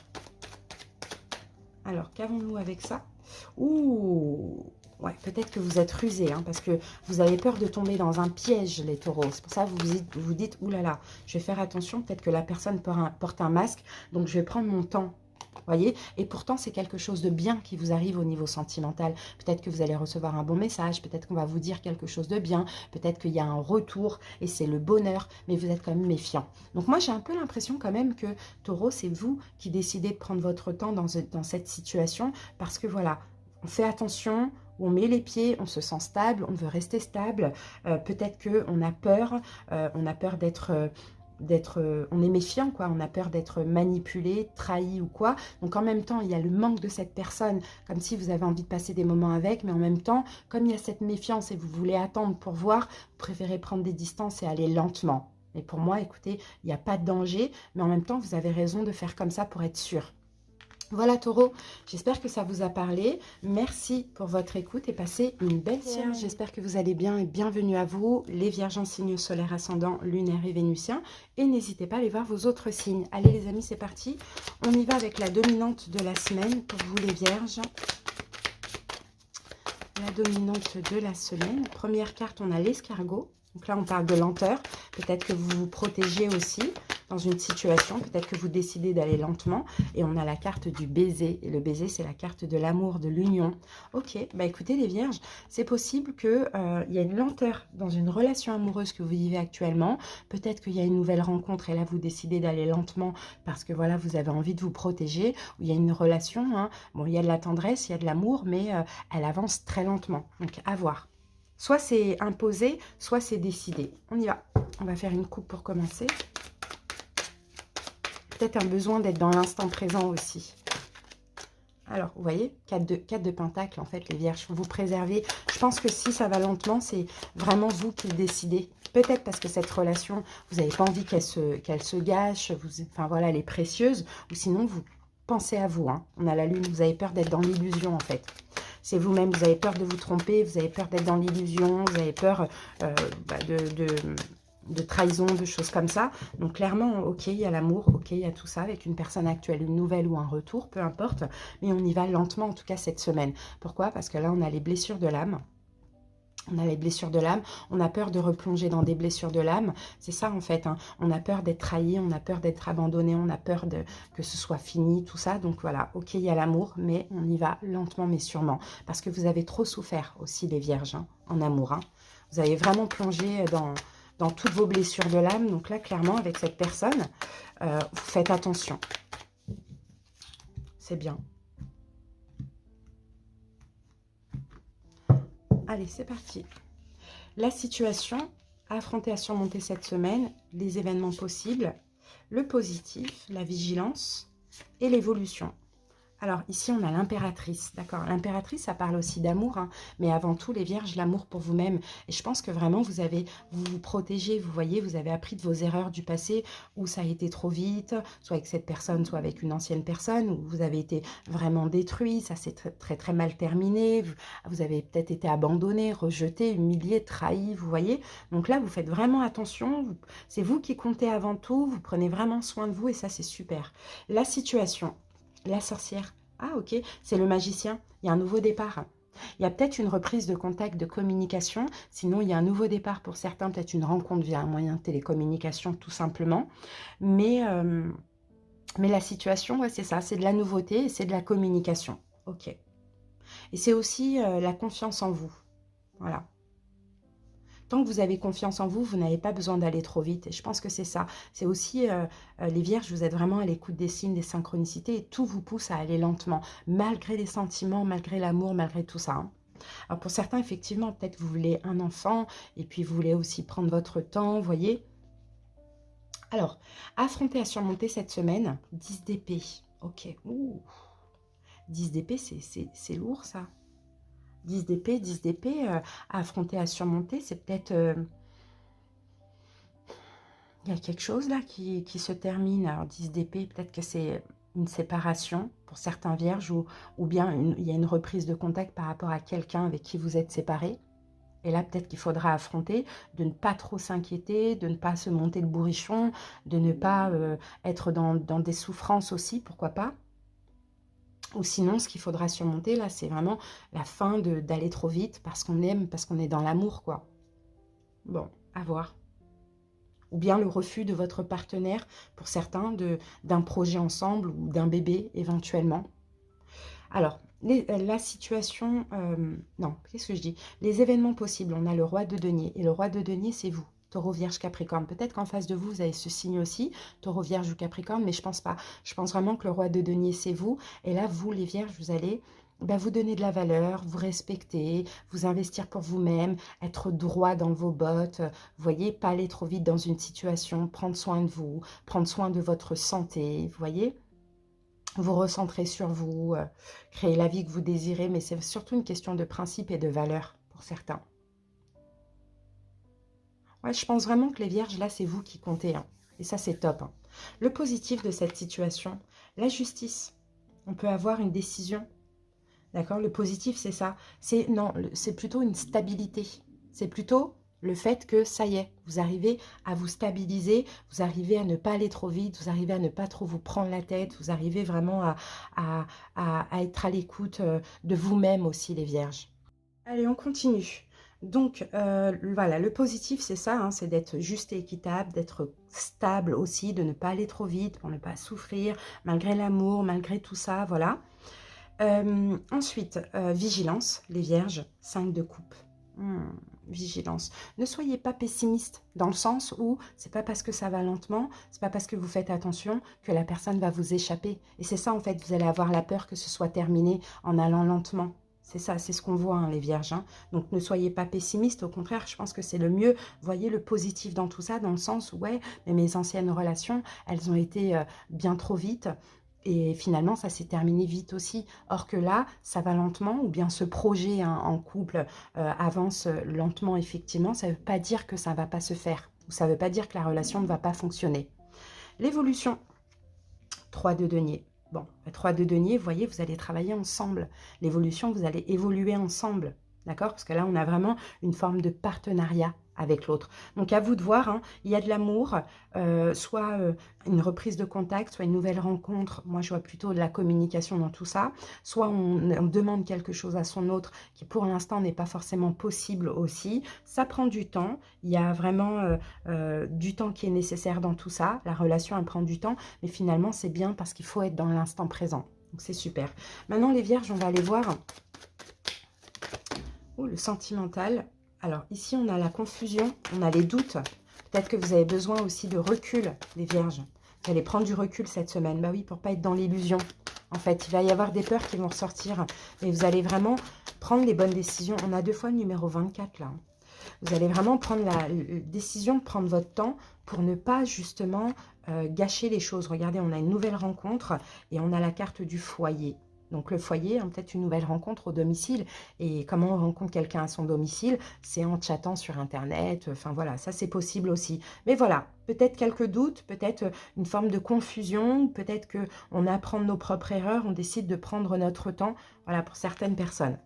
Alors, qu'avons-nous avec ça? Ouh! Ouais, peut-être que vous êtes rusé, hein, parce que vous avez peur de tomber dans un piège, les taureaux. C'est pour ça que vous dites, oulala, je vais faire attention, peut-être que la personne porte un masque, donc je vais prendre mon temps. Voyez, et pourtant c'est quelque chose de bien qui vous arrive au niveau sentimental. Peut-être que vous allez recevoir un bon message, peut-être qu'on va vous dire quelque chose de bien, peut-être qu'il y a un retour et c'est le bonheur, mais vous êtes quand même méfiant. Donc moi j'ai un peu l'impression quand même que taureau, c'est vous qui décidez de prendre votre temps dans cette situation, parce que voilà, on fait attention, on met les pieds, on se sent stable, on veut rester stable, peut-être qu'on a peur on est méfiant, quoi, on a peur d'être manipulé, trahi ou quoi. Donc en même temps, il y a le manque de cette personne, comme si vous avez envie de passer des moments avec, mais en même temps, comme il y a cette méfiance et vous voulez attendre pour voir, vous préférez prendre des distances et aller lentement. Et pour moi, écoutez, il n'y a pas de danger, mais en même temps, vous avez raison de faire comme ça pour être sûr. Voilà taureau, j'espère que ça vous a parlé. Merci pour votre écoute et passez une belle soirée. J'espère que vous allez bien et bienvenue à vous, les vierges en signe solaire ascendant, lunaire et vénusien. Et n'hésitez pas à aller voir vos autres signes. Allez les amis, c'est parti. On y va avec la dominante de la semaine pour vous les vierges. La dominante de la semaine. Première carte, on a l'escargot. Donc là, on parle de lenteur. Peut-être que vous vous protégez aussi dans une situation. Peut-être que vous décidez d'aller lentement. Et on a la carte du baiser. Et le baiser, c'est la carte de l'amour, de l'union. Ok, bah écoutez les vierges, c'est possible qu'il y a une lenteur dans une relation amoureuse que vous vivez actuellement. Peut-être qu'il y a une nouvelle rencontre et là, vous décidez d'aller lentement parce que voilà, vous avez envie de vous protéger. Ou il y a une relation, hein. Bon, il y a de la tendresse, il y a de l'amour, mais elle avance très lentement. Donc, à voir. Soit c'est imposé, soit c'est décidé. On y va. On va faire une coupe pour commencer. Peut-être un besoin d'être dans l'instant présent aussi. Alors, vous voyez, 4 de pentacles, en fait, les vierges, vous préservez. Je pense que si ça va lentement, c'est vraiment vous qui le décidez. Peut-être parce que cette relation, vous n'avez pas envie qu'elle se gâche. Enfin, voilà, elle est précieuse. Ou sinon, pensez à vous, hein. On a la lune, vous avez peur d'être dans l'illusion en fait. C'est vous-même, vous avez peur de vous tromper, vous avez peur d'être dans l'illusion, vous avez peur de trahison, de choses comme ça. Donc clairement, ok, il y a l'amour, ok, il y a tout ça avec une personne actuelle, une nouvelle ou un retour, peu importe. Mais on y va lentement en tout cas cette semaine. Pourquoi? Parce que là, on a les blessures de l'âme. On a les blessures de l'âme, on a peur de replonger dans des blessures de l'âme. C'est ça en fait, hein. On a peur d'être trahi, on a peur d'être abandonné, on a peur que ce soit fini, tout ça. Donc voilà, ok, il y a l'amour, mais on y va lentement mais sûrement. Parce que vous avez trop souffert aussi les vierges, hein, en amour. Hein. Vous avez vraiment plongé dans toutes vos blessures de l'âme. Donc là, clairement, avec cette personne, vous faites attention. C'est bien. Allez, c'est parti. La situation à affronter, à surmonter cette semaine, les événements possibles, le positif, la vigilance et l'évolution. Alors ici, on a l'impératrice, d'accord? L'impératrice, ça parle aussi d'amour, hein, mais avant tout, les vierges, l'amour pour vous-même. Et je pense que vraiment, vous vous protégez, vous voyez, vous avez appris de vos erreurs du passé, où ça a été trop vite, soit avec cette personne, soit avec une ancienne personne, où vous avez été vraiment détruit, ça s'est très mal terminé, vous avez peut-être été abandonné, rejeté, humilié, trahi, vous voyez? Donc là, vous faites vraiment attention, c'est vous qui comptez avant tout, vous prenez vraiment soin de vous, et ça, c'est super. La situation... La sorcière, ah ok, c'est le magicien, il y a un nouveau départ. Il y a peut-être une reprise de contact, de communication, sinon il y a un nouveau départ pour certains, peut-être une rencontre via un moyen de télécommunication tout simplement. Mais la situation, ouais, c'est ça, c'est de la nouveauté et c'est de la communication. Ok. Et c'est aussi la confiance en vous. Voilà. Tant que vous avez confiance en vous, vous n'avez pas besoin d'aller trop vite. Et je pense que c'est ça. C'est aussi, les vierges, vous êtes vraiment à l'écoute des signes, des synchronicités. Et tout vous pousse à aller lentement, malgré les sentiments, malgré l'amour, malgré tout ça. Hein. Alors pour certains, effectivement, peut-être vous voulez un enfant. Et puis vous voulez aussi prendre votre temps, vous voyez. Alors, affronter, à surmonter cette semaine, 10 d'épée. Ok. Ouh. 10 d'épée, c'est lourd ça. 10 d'épée, à affronter, à surmonter, c'est peut-être... il y a quelque chose là qui se termine. Alors 10 d'épée, peut-être que c'est une séparation pour certains vierges ou bien il y a une reprise de contact par rapport à quelqu'un avec qui vous êtes séparés. Et là, peut-être qu'il faudra affronter, de ne pas trop s'inquiéter, de ne pas se monter le bourrichon, de ne pas être dans des souffrances aussi, pourquoi pas. Ou sinon, ce qu'il faudra surmonter, là, c'est vraiment la fin d'aller trop vite parce qu'on aime, parce qu'on est dans l'amour, quoi. Bon, à voir. Ou bien le refus de votre partenaire, pour certains, d'un projet ensemble ou d'un bébé, éventuellement. Alors, la situation... non, qu'est-ce que je dis? Les événements possibles, on a le roi de denier. Et le roi de denier, c'est vous. Taureau, Vierge, Capricorne. Peut-être qu'en face de vous, vous avez ce signe aussi, Taureau, Vierge ou Capricorne, mais je pense pas. Je pense vraiment que le roi de denier, c'est vous. Et là, vous, les Vierges, vous allez vous donner de la valeur, vous respecter, vous investir pour vous-même, être droit dans vos bottes. Vous voyez, pas aller trop vite dans une situation, prendre soin de vous, prendre soin de votre santé, vous voyez, vous recentrer sur vous, créer la vie que vous désirez, mais c'est surtout une question de principe et de valeur pour certains. Ouais, je pense vraiment que les vierges, là, c'est vous qui comptez. Hein. Et ça, c'est top. Hein. Le positif de cette situation, la justice. On peut avoir une décision. D'accord? Le positif, c'est ça. C'est plutôt une stabilité. C'est plutôt le fait que, ça y est, vous arrivez à vous stabiliser, vous arrivez à ne pas aller trop vite, vous arrivez à ne pas trop vous prendre la tête, vous arrivez vraiment à être à l'écoute de vous-même aussi, les vierges. Allez, on continue. Donc, voilà, le positif, c'est ça, hein, c'est d'être juste et équitable, d'être stable aussi, de ne pas aller trop vite pour ne pas souffrir, malgré l'amour, malgré tout ça, voilà. Ensuite, vigilance, les vierges, 5 de coupe. Vigilance. Ne soyez pas pessimiste, dans le sens où c'est pas parce que ça va lentement, c'est pas parce que vous faites attention que la personne va vous échapper. Et c'est ça, en fait, vous allez avoir la peur que ce soit terminé en allant lentement. C'est ça, c'est ce qu'on voit, hein, les vierges. Hein. Donc, ne soyez pas pessimiste. Au contraire, je pense que c'est le mieux. Voyez le positif dans tout ça, dans le sens où, ouais, mais mes anciennes relations, elles ont été bien trop vite. Et finalement, ça s'est terminé vite aussi. Or que là, ça va lentement, ou bien ce projet hein, en couple avance lentement, effectivement. Ça ne veut pas dire que ça ne va pas se faire. Ou ça ne veut pas dire que la relation ne va pas fonctionner. L'évolution. 3 de denier. Bon, 3 de denier, vous voyez, vous allez travailler ensemble. L'évolution, vous allez évoluer ensemble. D'accord? Parce que là, on a vraiment une forme de partenariat avec l'autre. Donc, à vous de voir, hein, il y a de l'amour, soit une reprise de contact, soit une nouvelle rencontre. Moi, je vois plutôt de la communication dans tout ça. Soit on demande quelque chose à son autre qui, pour l'instant, n'est pas forcément possible aussi. Ça prend du temps. Il y a vraiment du temps qui est nécessaire dans tout ça. La relation, elle prend du temps. Mais finalement, c'est bien parce qu'il faut être dans l'instant présent. Donc, c'est super. Maintenant, les vierges, on va aller voir... Oh, le sentimental. Alors, ici, on a la confusion, on a les doutes. Peut-être que vous avez besoin aussi de recul, les vierges. Vous allez prendre du recul cette semaine. Bah oui, pour pas être dans l'illusion. En fait, il va y avoir des peurs qui vont ressortir. Mais vous allez vraiment prendre les bonnes décisions. On a 2 fois le numéro 24, là. Vous allez vraiment prendre la décision de prendre votre temps pour ne pas, justement, gâcher les choses. Regardez, on a une nouvelle rencontre et on a la carte du foyer. Donc, le foyer, hein, peut-être une nouvelle rencontre au domicile. Et comment on rencontre quelqu'un à son domicile? C'est en chattant sur Internet. Enfin, voilà, ça, c'est possible aussi. Mais voilà, peut-être quelques doutes, peut-être une forme de confusion, peut-être qu'on apprend de nos propres erreurs, on décide de prendre notre temps, voilà, pour certaines personnes.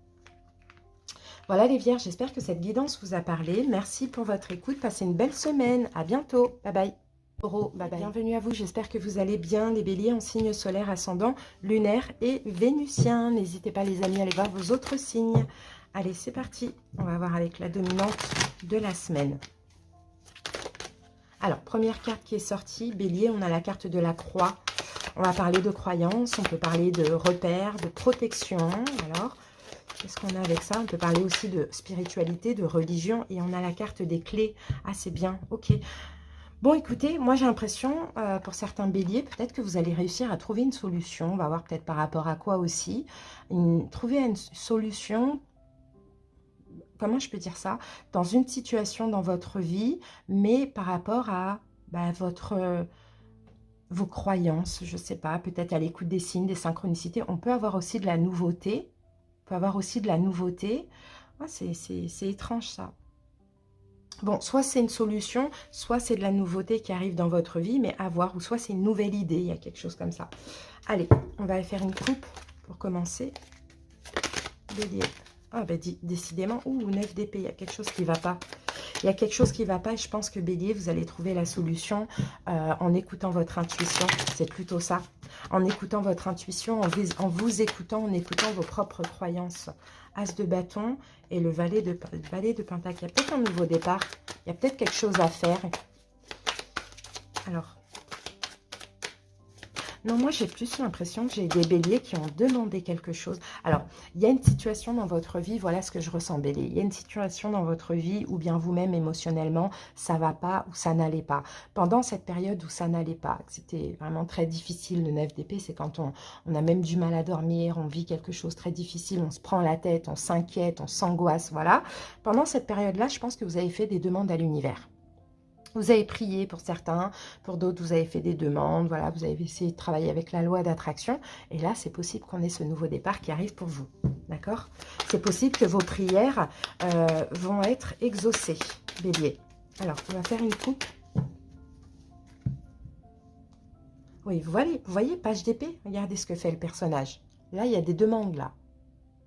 Voilà les vierges, j'espère que cette guidance vous a parlé. Merci pour votre écoute. Passez une belle semaine. À bientôt. Bye bye. Taureau, bye bye. Bienvenue à vous, j'espère que vous allez bien, les béliers en signe solaire, ascendant, lunaire et vénusien. N'hésitez pas les amis à aller voir vos autres signes. Allez, c'est parti. On va voir avec la dominante de la semaine. Alors, première carte qui est sortie, bélier, on a la carte de la croix. On va parler de croyances, on peut parler de repères, de protection. Alors, qu'est-ce qu'on a avec ça? On peut parler aussi de spiritualité, de religion. Et on a la carte des clés. Ah, c'est bien, ok. Bon, écoutez, moi j'ai l'impression, pour certains béliers, peut-être que vous allez réussir à trouver une solution. On va voir peut-être par rapport à quoi aussi. Trouver une solution, comment je peux dire ça? Dans une situation dans votre vie, mais par rapport à vos croyances, je ne sais pas, peut-être à l'écoute des signes, des synchronicités. On peut avoir aussi de la nouveauté. Ah, c'est étrange ça. Bon, soit c'est une solution, soit c'est de la nouveauté qui arrive dans votre vie, mais à voir, ou soit c'est une nouvelle idée, il y a quelque chose comme ça. Allez, on va faire une coupe pour commencer. Bélier. Ah, ben décidément, ouh, 9 d'épée, il y a quelque chose qui ne va pas. Il y a quelque chose qui ne va pas et je pense que Bélier, vous allez trouver la solution en écoutant votre intuition. C'est plutôt ça. En écoutant votre intuition, en vous écoutant, en écoutant vos propres croyances. As de bâton et le valet de pentacle. Il y a peut-être un nouveau départ. Il y a peut-être quelque chose à faire. Alors, non, moi j'ai plus l'impression que j'ai des béliers qui ont demandé quelque chose. Alors, il y a une situation dans votre vie, voilà ce que je ressens bélier. Il y a une situation dans votre vie où bien vous-même émotionnellement, ça va pas ou ça n'allait pas. Pendant cette période où ça n'allait pas, c'était vraiment très difficile, le 9 d'épée, c'est quand on a même du mal à dormir, on vit quelque chose de très difficile, on se prend la tête, on s'inquiète, on s'angoisse, voilà. Pendant cette période-là, je pense que vous avez fait des demandes à l'univers. Vous avez prié pour certains, pour d'autres, vous avez fait des demandes, voilà, vous avez essayé de travailler avec la loi d'attraction. Et là, c'est possible qu'on ait ce nouveau départ qui arrive pour vous, d'accord? C'est possible que vos prières vont être exaucées, bélier. Alors, on va faire une coupe. Oui, vous voyez, page d'épée, regardez ce que fait le personnage. Là, il y a des demandes, là.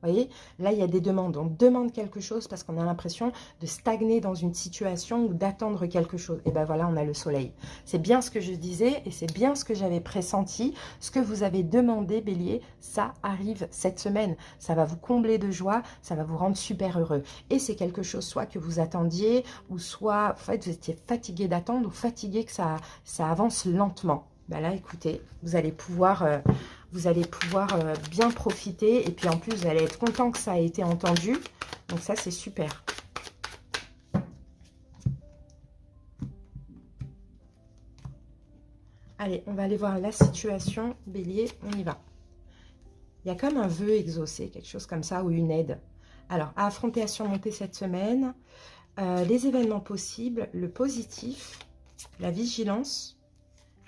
Vous voyez, là, il y a des demandes. On demande quelque chose parce qu'on a l'impression de stagner dans une situation ou d'attendre quelque chose. Et bien voilà, on a le soleil. C'est bien ce que je disais et c'est bien ce que j'avais pressenti. Ce que vous avez demandé, bélier, ça arrive cette semaine. Ça va vous combler de joie, ça va vous rendre super heureux. Et c'est quelque chose soit que vous attendiez ou soit, en fait, vous étiez fatigué d'attendre ou fatigué que ça avance lentement. Ben là, écoutez, vous allez pouvoir bien profiter. Et puis en plus, vous allez être content que ça ait été entendu. Donc ça, c'est super. Allez, on va aller voir la situation. Bélier, on y va. Il y a comme un vœu exaucé, quelque chose comme ça, ou une aide. Alors, à affronter, à surmonter cette semaine, les événements possibles, le positif, la vigilance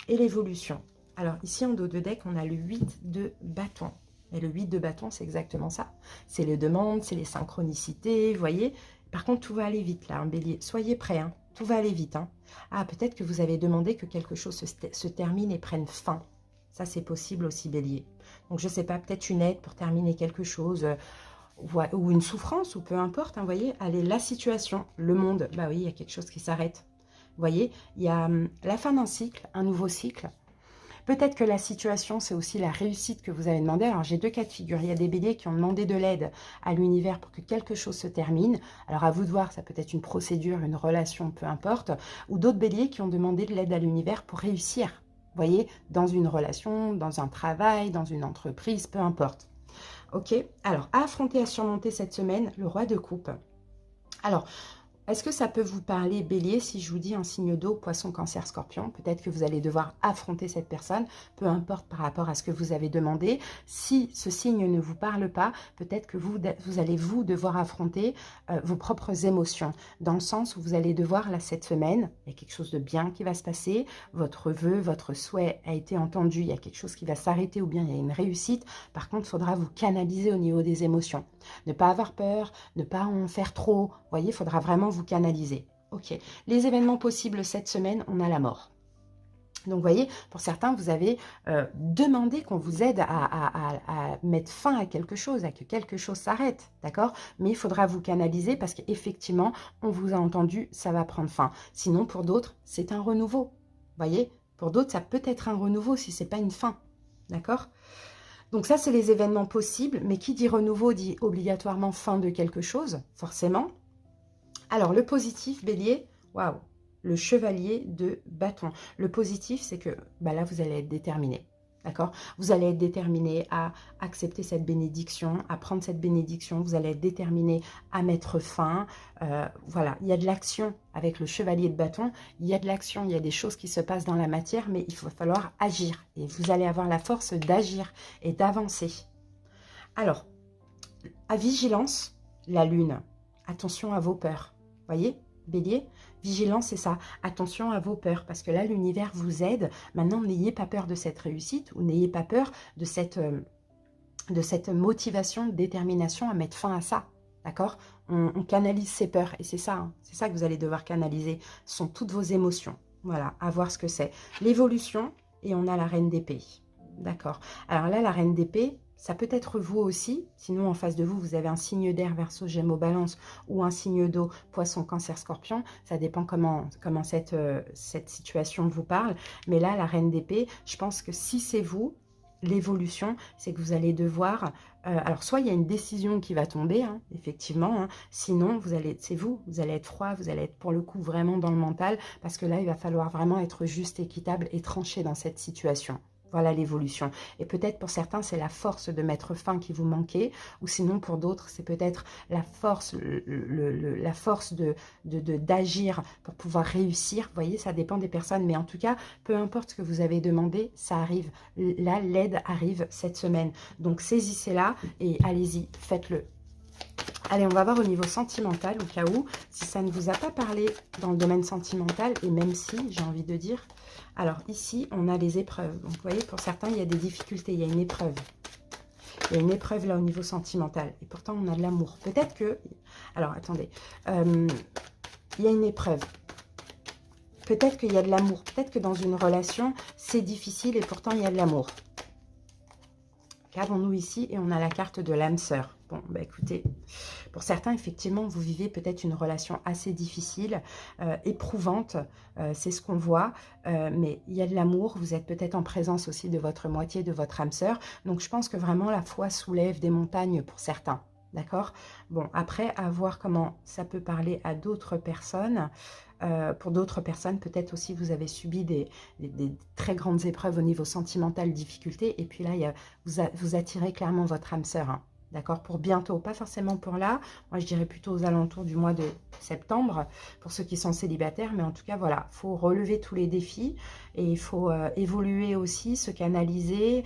et l'évolution. Alors, ici, en dos de deck, on a le 8 de bâton. Et le 8 de bâton, c'est exactement ça. C'est les demandes, c'est les synchronicités, vous voyez. Par contre, tout va aller vite, là, un bélier. Soyez prêts, hein. Tout va aller vite. Hein. Ah, peut-être que vous avez demandé que quelque chose se termine et prenne fin. Ça, c'est possible aussi, Bélier. Donc, je ne sais pas, peut-être une aide pour terminer quelque chose, ou une souffrance, ou peu importe, hein, vous voyez. Allez, la situation, le monde, bah oui, il y a quelque chose qui s'arrête. Vous voyez, il y a la fin d'un cycle, un nouveau cycle. Peut-être que la situation, c'est aussi la réussite que vous avez demandé. Alors, j'ai deux cas de figure. Il y a des béliers qui ont demandé de l'aide à l'univers pour que quelque chose se termine. Alors, à vous de voir, ça peut être une procédure, une relation, peu importe. Ou d'autres béliers qui ont demandé de l'aide à l'univers pour réussir. Vous voyez, dans une relation, dans un travail, dans une entreprise, peu importe. Ok, alors, à affronter, à surmonter cette semaine, le roi de coupe. Alors, est-ce que ça peut vous parler, Bélier, si je vous dis un signe d'eau, Poisson, Cancer, Scorpion? Peut-être que vous allez devoir affronter cette personne, peu importe par rapport à ce que vous avez demandé. Si ce signe ne vous parle pas, peut-être que vous allez devoir affronter vos propres émotions, dans le sens où vous allez devoir, là, cette semaine, il y a quelque chose de bien qui va se passer, votre vœu, votre souhait a été entendu, il y a quelque chose qui va s'arrêter ou bien il y a une réussite. Par contre, il faudra vous canaliser au niveau des émotions. Ne pas avoir peur, ne pas en faire trop. Vous voyez, il faudra vraiment vous canaliser. Ok. Les événements possibles cette semaine, on a la mort. Donc, vous voyez, pour certains, vous avez demandé qu'on vous aide à mettre fin à quelque chose, à que quelque chose s'arrête, d'accord? Mais il faudra vous canaliser parce qu'effectivement, on vous a entendu, ça va prendre fin. Sinon, pour d'autres, c'est un renouveau. Vous voyez, pour d'autres, ça peut être un renouveau si ce n'est pas une fin, d'accord? Donc ça, c'est les événements possibles, mais qui dit renouveau dit obligatoirement fin de quelque chose, forcément. Alors, le positif, Bélier, waouh, le chevalier de bâton. Le positif, c'est que bah là, vous allez être déterminé. D'accord? Vous allez être déterminé à accepter cette bénédiction, à prendre cette bénédiction. Vous allez être déterminé à mettre fin. Voilà, il y a de l'action avec le chevalier de bâton. Il y a de l'action, il y a des choses qui se passent dans la matière, mais il va falloir agir. Et vous allez avoir la force d'agir et d'avancer. Alors, à vigilance, la lune. Attention à vos peurs. Voyez, Bélier, vigilance, c'est ça. Attention à vos peurs, parce que là, l'univers vous aide. Maintenant, n'ayez pas peur de cette réussite ou n'ayez pas peur de cette motivation, détermination à mettre fin à ça. D'accord? On canalise ses peurs et c'est ça. Hein, c'est ça que vous allez devoir canaliser. Ce sont toutes vos émotions. Voilà, à voir ce que c'est. L'évolution et on a la reine d'épée. D'accord? Alors là, la reine d'épée, ça peut être vous aussi, sinon en face de vous, vous avez un signe d'air, Verseau, Gémeaux, Balance, ou un signe d'eau, Poisson, Cancer, Scorpion. Ça dépend comment cette situation vous parle. Mais là, la reine d'épée, je pense que si c'est vous, l'évolution, c'est que vous allez devoir... alors, soit il y a une décision qui va tomber, hein, effectivement, hein, sinon, c'est vous allez être froid, vous allez être pour le coup vraiment dans le mental, parce que là, il va falloir vraiment être juste, équitable et tranché dans cette situation. Voilà l'évolution. Et peut-être pour certains, c'est la force de mettre fin qui vous manquait. Ou sinon, pour d'autres, c'est peut-être la force, la force d'agir pour pouvoir réussir. Vous voyez, ça dépend des personnes. Mais en tout cas, peu importe ce que vous avez demandé, ça arrive. Là, l'aide arrive cette semaine. Donc, saisissez-la et allez-y, faites-le. Allez, on va voir au niveau sentimental, au cas où, si ça ne vous a pas parlé dans le domaine sentimental, et même si, j'ai envie de dire... Alors, ici, on a les épreuves. Donc, vous voyez, pour certains, il y a des difficultés, il y a une épreuve. Il y a une épreuve, là, au niveau sentimental. Et pourtant, on a de l'amour. Peut-être que... Alors, attendez. Il y a une épreuve. Peut-être qu'il y a de l'amour. Peut-être que dans une relation, c'est difficile et pourtant, il y a de l'amour. Qu'avons-nous ici? Et on a la carte de l'âme sœur. Bon, bah écoutez, pour certains, effectivement, vous vivez peut-être une relation assez difficile, éprouvante, c'est ce qu'on voit, mais il y a de l'amour, vous êtes peut-être en présence aussi de votre moitié, de votre âme sœur, donc je pense que vraiment la foi soulève des montagnes pour certains, d'accord? Bon, après, à voir comment ça peut parler à d'autres personnes. Pour d'autres personnes, peut-être aussi vous avez subi des très grandes épreuves au niveau sentimental, difficultés, et puis là, vous attirez clairement votre âme sœur, hein. D'accord, pour bientôt, pas forcément pour là. Moi, je dirais plutôt aux alentours du mois de septembre, pour ceux qui sont célibataires. Mais en tout cas, voilà, il faut relever tous les défis et il faut évoluer aussi, se canaliser,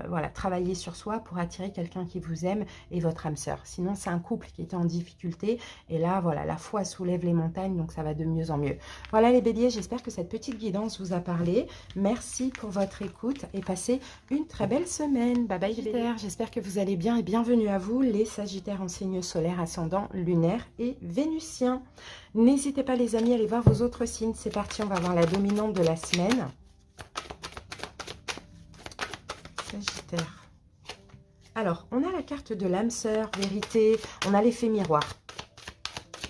voilà, travailler sur soi pour attirer quelqu'un qui vous aime et votre âme sœur. Sinon, c'est un couple qui était en difficulté. Et là, voilà, la foi soulève les montagnes, donc ça va de mieux en mieux. Voilà les béliers, j'espère que cette petite guidance vous a parlé. Merci pour votre écoute et passez une très belle semaine. Bye bye les béliers. J'espère que vous allez bien et bienvenue à vous les sagittaires en signe solaire, ascendant, lunaire et vénusien. N'hésitez pas les amis à aller voir vos autres signes. C'est parti, on va voir la dominante de la semaine. Sagittaire. Alors, on a la carte de l'âme sœur, vérité, on a l'effet miroir.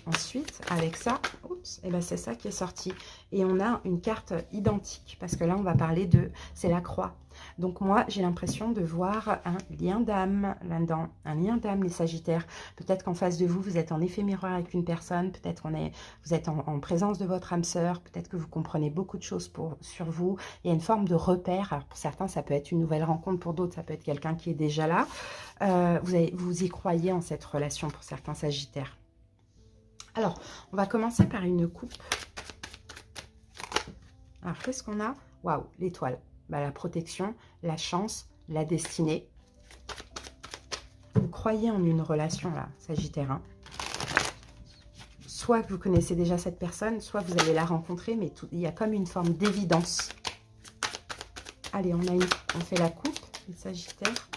Ensuite, avec ça, oups, et ben c'est ça qui est sorti. Et on a une carte identique, parce que là, on va parler de, c'est la croix. Donc moi, j'ai l'impression de voir un lien d'âme là-dedans, un lien d'âme, les Sagittaires. Peut-être qu'en face de vous, vous êtes en effet miroir avec une personne, peut-être vous êtes en présence de votre âme sœur, peut-être que vous comprenez beaucoup de choses sur vous. Il y a une forme de repère. Alors pour certains, ça peut être une nouvelle rencontre, pour d'autres, ça peut être quelqu'un qui est déjà là. Vous y croyez en cette relation pour certains Sagittaires. Alors, on va commencer par une coupe. Alors, qu'est-ce qu'on a? Waouh, l'étoile. Bah, la protection, la chance, la destinée. Vous croyez en une relation, là, Sagittaire. Hein. Soit que vous connaissez déjà cette personne, soit vous allez la rencontrer, mais il y a comme une forme d'évidence. Allez, on fait la coupe, les Sagittaires.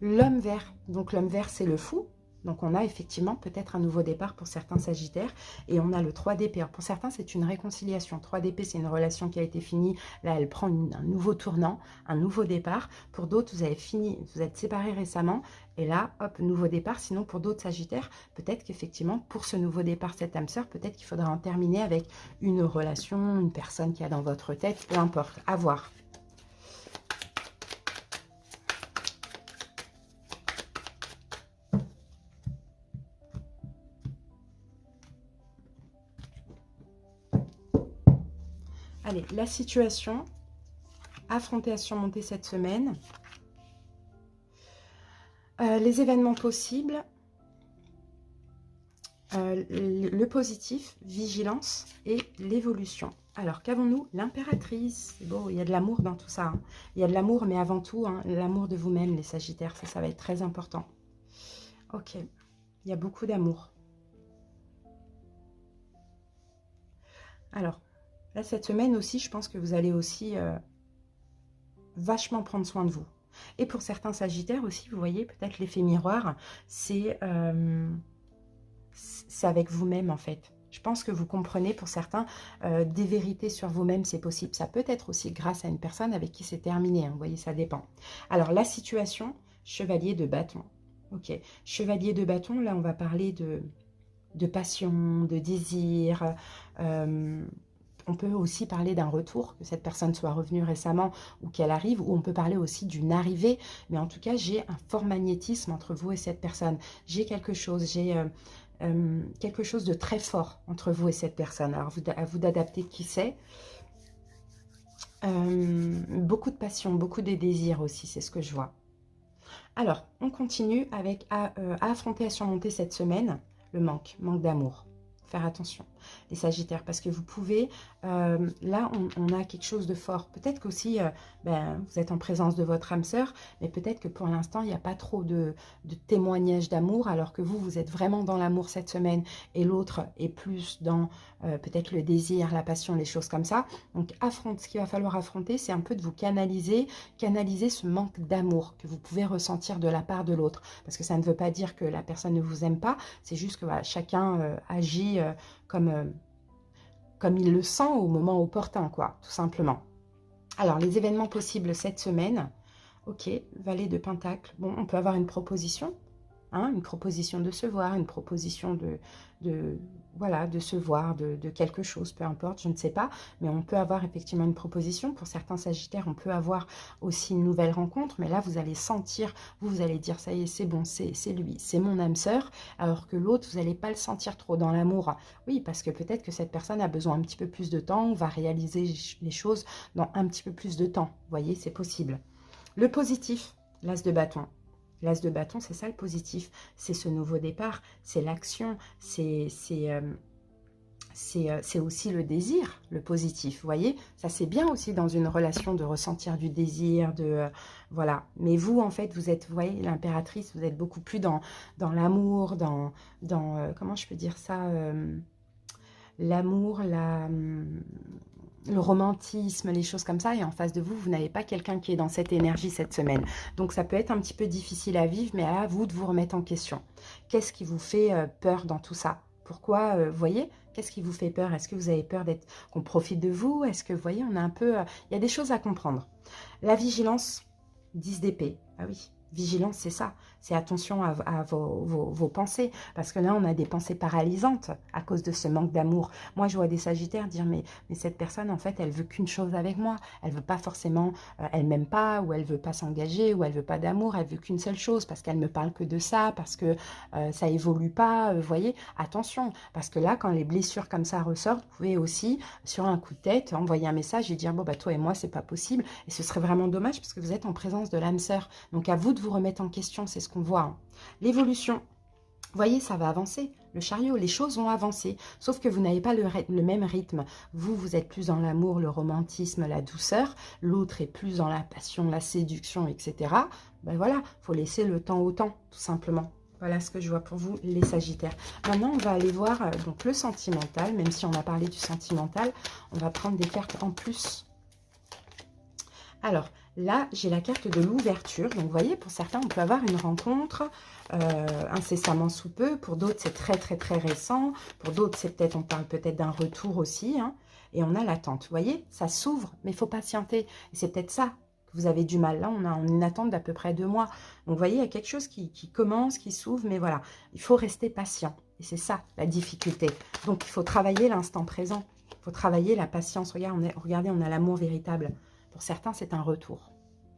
L'homme vert, donc l'homme vert c'est le fou, donc on a effectivement peut-être un nouveau départ pour certains Sagittaires, et on a le 3 d'épée. Pour certains c'est une réconciliation, 3 d'épée c'est une relation qui a été finie, là elle prend un nouveau tournant, un nouveau départ. Pour d'autres vous avez fini, vous êtes séparés récemment, et là hop, nouveau départ. Sinon pour d'autres Sagittaires, peut-être qu'effectivement pour ce nouveau départ, cette âme sœur, peut-être qu'il faudra en terminer avec une relation, une personne qui a dans votre tête, peu importe, à voir. Allez, la situation, affronter à surmonter cette semaine. Les événements possibles. Le positif, vigilance et l'évolution. Alors, qu'avons-nous? L'impératrice. C'est beau, il y a de l'amour dans tout ça. Hein. Il y a de l'amour, mais avant tout, hein, l'amour de vous-même, les Sagittaires. Ça va être très important. Ok, il y a beaucoup d'amour. Alors, là, cette semaine aussi, je pense que vous allez aussi vachement prendre soin de vous. Et pour certains Sagittaires aussi, vous voyez, peut-être l'effet miroir, c'est avec vous-même en fait. Je pense que vous comprenez pour certains des vérités sur vous-même, c'est possible. Ça peut être aussi grâce à une personne avec qui c'est terminé. Hein, vous voyez, ça dépend. Alors, la situation, chevalier de bâton. Ok, chevalier de bâton, là, on va parler de passion, de désir. On peut aussi parler d'un retour, que cette personne soit revenue récemment ou qu'elle arrive, ou on peut parler aussi d'une arrivée. Mais en tout cas, j'ai un fort magnétisme entre vous et cette personne. J'ai quelque chose, quelque chose de très fort entre vous et cette personne. Alors, à vous d'adapter qui c'est. Beaucoup de passion, beaucoup de désirs aussi, c'est ce que je vois. Alors, on continue avec à affronter, à surmonter cette semaine, le manque d'amour. Faire attention, les Sagittaires, parce que vous pouvez, là, on a quelque chose de fort. Peut-être qu'aussi, vous êtes en présence de votre âme sœur, mais peut-être que pour l'instant, il n'y a pas trop de témoignages d'amour, alors que vous êtes vraiment dans l'amour cette semaine, et l'autre est plus dans peut-être le désir, la passion, les choses comme ça. Donc, ce qu'il va falloir affronter, c'est un peu de vous canaliser ce manque d'amour que vous pouvez ressentir de la part de l'autre. Parce que ça ne veut pas dire que la personne ne vous aime pas, c'est juste que voilà, chacun agit comme il le sent au moment opportun, quoi, tout simplement. Alors, les événements possibles cette semaine. Ok, Valet de Pentacle. Bon, on peut avoir une proposition, hein, une proposition de se voir, une proposition voilà, de se voir, de quelque chose, peu importe, je ne sais pas. Mais on peut avoir effectivement une proposition. Pour certains Sagittaires, on peut avoir aussi une nouvelle rencontre. Mais là, vous allez sentir, vous allez dire, ça y est, c'est bon, c'est lui, c'est mon âme sœur. Alors que l'autre, vous n'allez pas le sentir trop dans l'amour. Oui, parce que peut-être que cette personne a besoin un petit peu plus de temps. On va réaliser les choses dans un petit peu plus de temps. Vous voyez, c'est possible. Le positif, l'as de bâton. L'as de bâton, c'est ça le positif. C'est ce nouveau départ, c'est l'action, c'est aussi le désir, le positif. Vous voyez, ça c'est bien aussi dans une relation de ressentir du désir, voilà. Mais vous, en fait, vous voyez, l'impératrice, vous êtes beaucoup plus dans l'amour, dans comment je peux dire ça, l'amour, le romantisme, les choses comme ça, et en face de vous, vous n'avez pas quelqu'un qui est dans cette énergie cette semaine. Donc ça peut être un petit peu difficile à vivre, mais à vous de vous remettre en question. Qu'est-ce qui vous fait peur dans tout ça? Pourquoi, vous voyez, qu'est-ce qui vous fait peur? Est-ce que vous avez peur d'être qu'on profite de vous? Est-ce que, vous voyez, on a un peu... il y a des choses à comprendre. La vigilance, 10 d'épée. Ah oui, vigilance, c'est ça. C'est attention à vos pensées. Parce que là, on a des pensées paralysantes à cause de ce manque d'amour. Moi, je vois des sagittaires dire, mais cette personne, en fait, elle veut qu'une chose avec moi. Elle veut pas forcément, elle m'aime pas, ou elle veut pas s'engager, ou elle veut pas d'amour. Elle veut qu'une seule chose, parce qu'elle me parle que de ça, parce que ça évolue pas. Vous voyez, attention. Parce que là, quand les blessures comme ça ressortent, vous pouvez aussi, sur un coup de tête, envoyer un message et dire, bon, bah, toi et moi, c'est pas possible. Et ce serait vraiment dommage, parce que vous êtes en présence de l'âme sœur. Donc, à vous de vous remettre en question, c'est ce qu'on voit. Hein. L'évolution, vous voyez, ça va avancer. Le chariot, les choses vont avancer. Sauf que vous n'avez pas le même rythme. Vous, vous êtes plus dans l'amour, le romantisme, la douceur. L'autre est plus dans la passion, la séduction, etc. Ben voilà, il faut laisser le temps au temps, tout simplement. Voilà ce que je vois pour vous, les sagittaires. Maintenant, on va aller voir donc le sentimental. Même si on a parlé du sentimental, on va prendre des cartes en plus. Alors, là, j'ai la carte de l'ouverture. Donc, vous voyez, pour certains, on peut avoir une rencontre incessamment sous peu. Pour d'autres, c'est très, très, très récent. Pour d'autres, c'est peut-être, on parle peut-être d'un retour aussi. Hein. Et on a l'attente. Vous voyez, ça s'ouvre, mais il faut patienter. Et c'est peut-être ça que vous avez du mal. Là, on a une attente d'à peu près 2 mois. Donc, vous voyez, il y a quelque chose qui commence, qui s'ouvre. Mais voilà, il faut rester patient. Et c'est ça, la difficulté. Donc, il faut travailler l'instant présent. Il faut travailler la patience. Regardez, on a l'amour véritable. Pour certains, c'est un retour